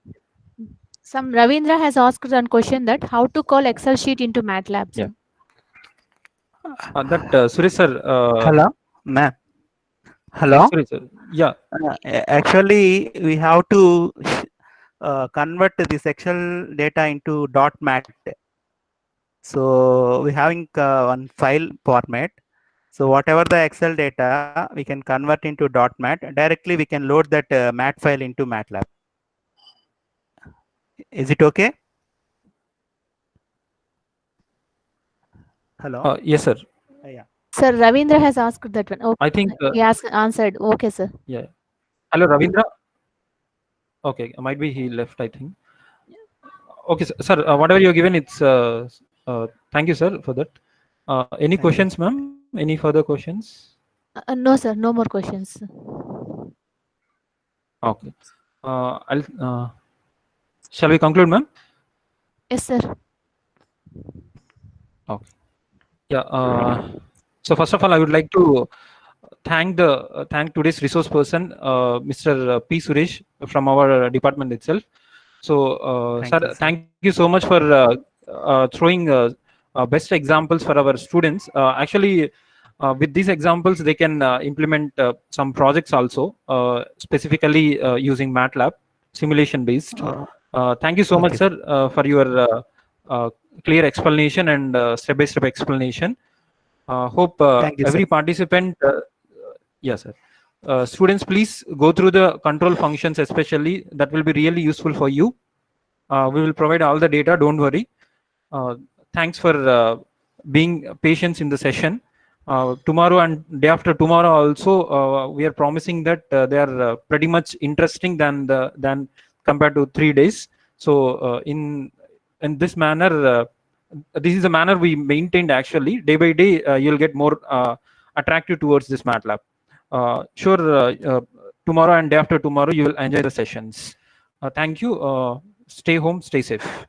Some Ravindra has asked one question that how to call Excel sheet into MATLAB. Sir. Yeah. That Suresh sir. Hello, ma'am. Hello. Suresh sir. Yeah. Actually, we have to convert this Excel data into .mat. So we're having one file format. So whatever the Excel data, we can convert into .mat. Directly, we can load that mat file into MATLAB. Is it okay? Hello. Yes, sir. Yeah. Sir, Ravindra has asked that one. Okay. I think. He has answered. Okay, sir. Yeah. Hello, Ravindra. Okay, might be he left. I think. Okay, sir. Whatever you're given, it's. Thank you, sir, for that. Any questions, ma'am? Any further questions? No, sir. No more questions. Okay. I'll. Shall we conclude, ma'am? Yes, sir. Okay. Yeah. So first of all, I would like to thank today's resource person, Mr. P. Suresh from our department itself. So, thank you so much for throwing best examples for our students. Actually, with these examples, they can implement some projects also, specifically using MATLAB, simulation based. Thank you so much, sir, for your clear explanation and step-by-step explanation. Hope every participant, yes, sir. Students, please go through the control functions, especially that will be really useful for you. We will provide all the data. Don't worry. Thanks for being patient in the session. Tomorrow and day after tomorrow also, we are promising that they are pretty much interesting than compared to 3 days. So in this manner, this is a manner we maintained actually. Day by day, you'll get more attractive towards this MATLAB. Sure, tomorrow and day after tomorrow, you will enjoy the sessions. Thank you. Stay home, stay safe.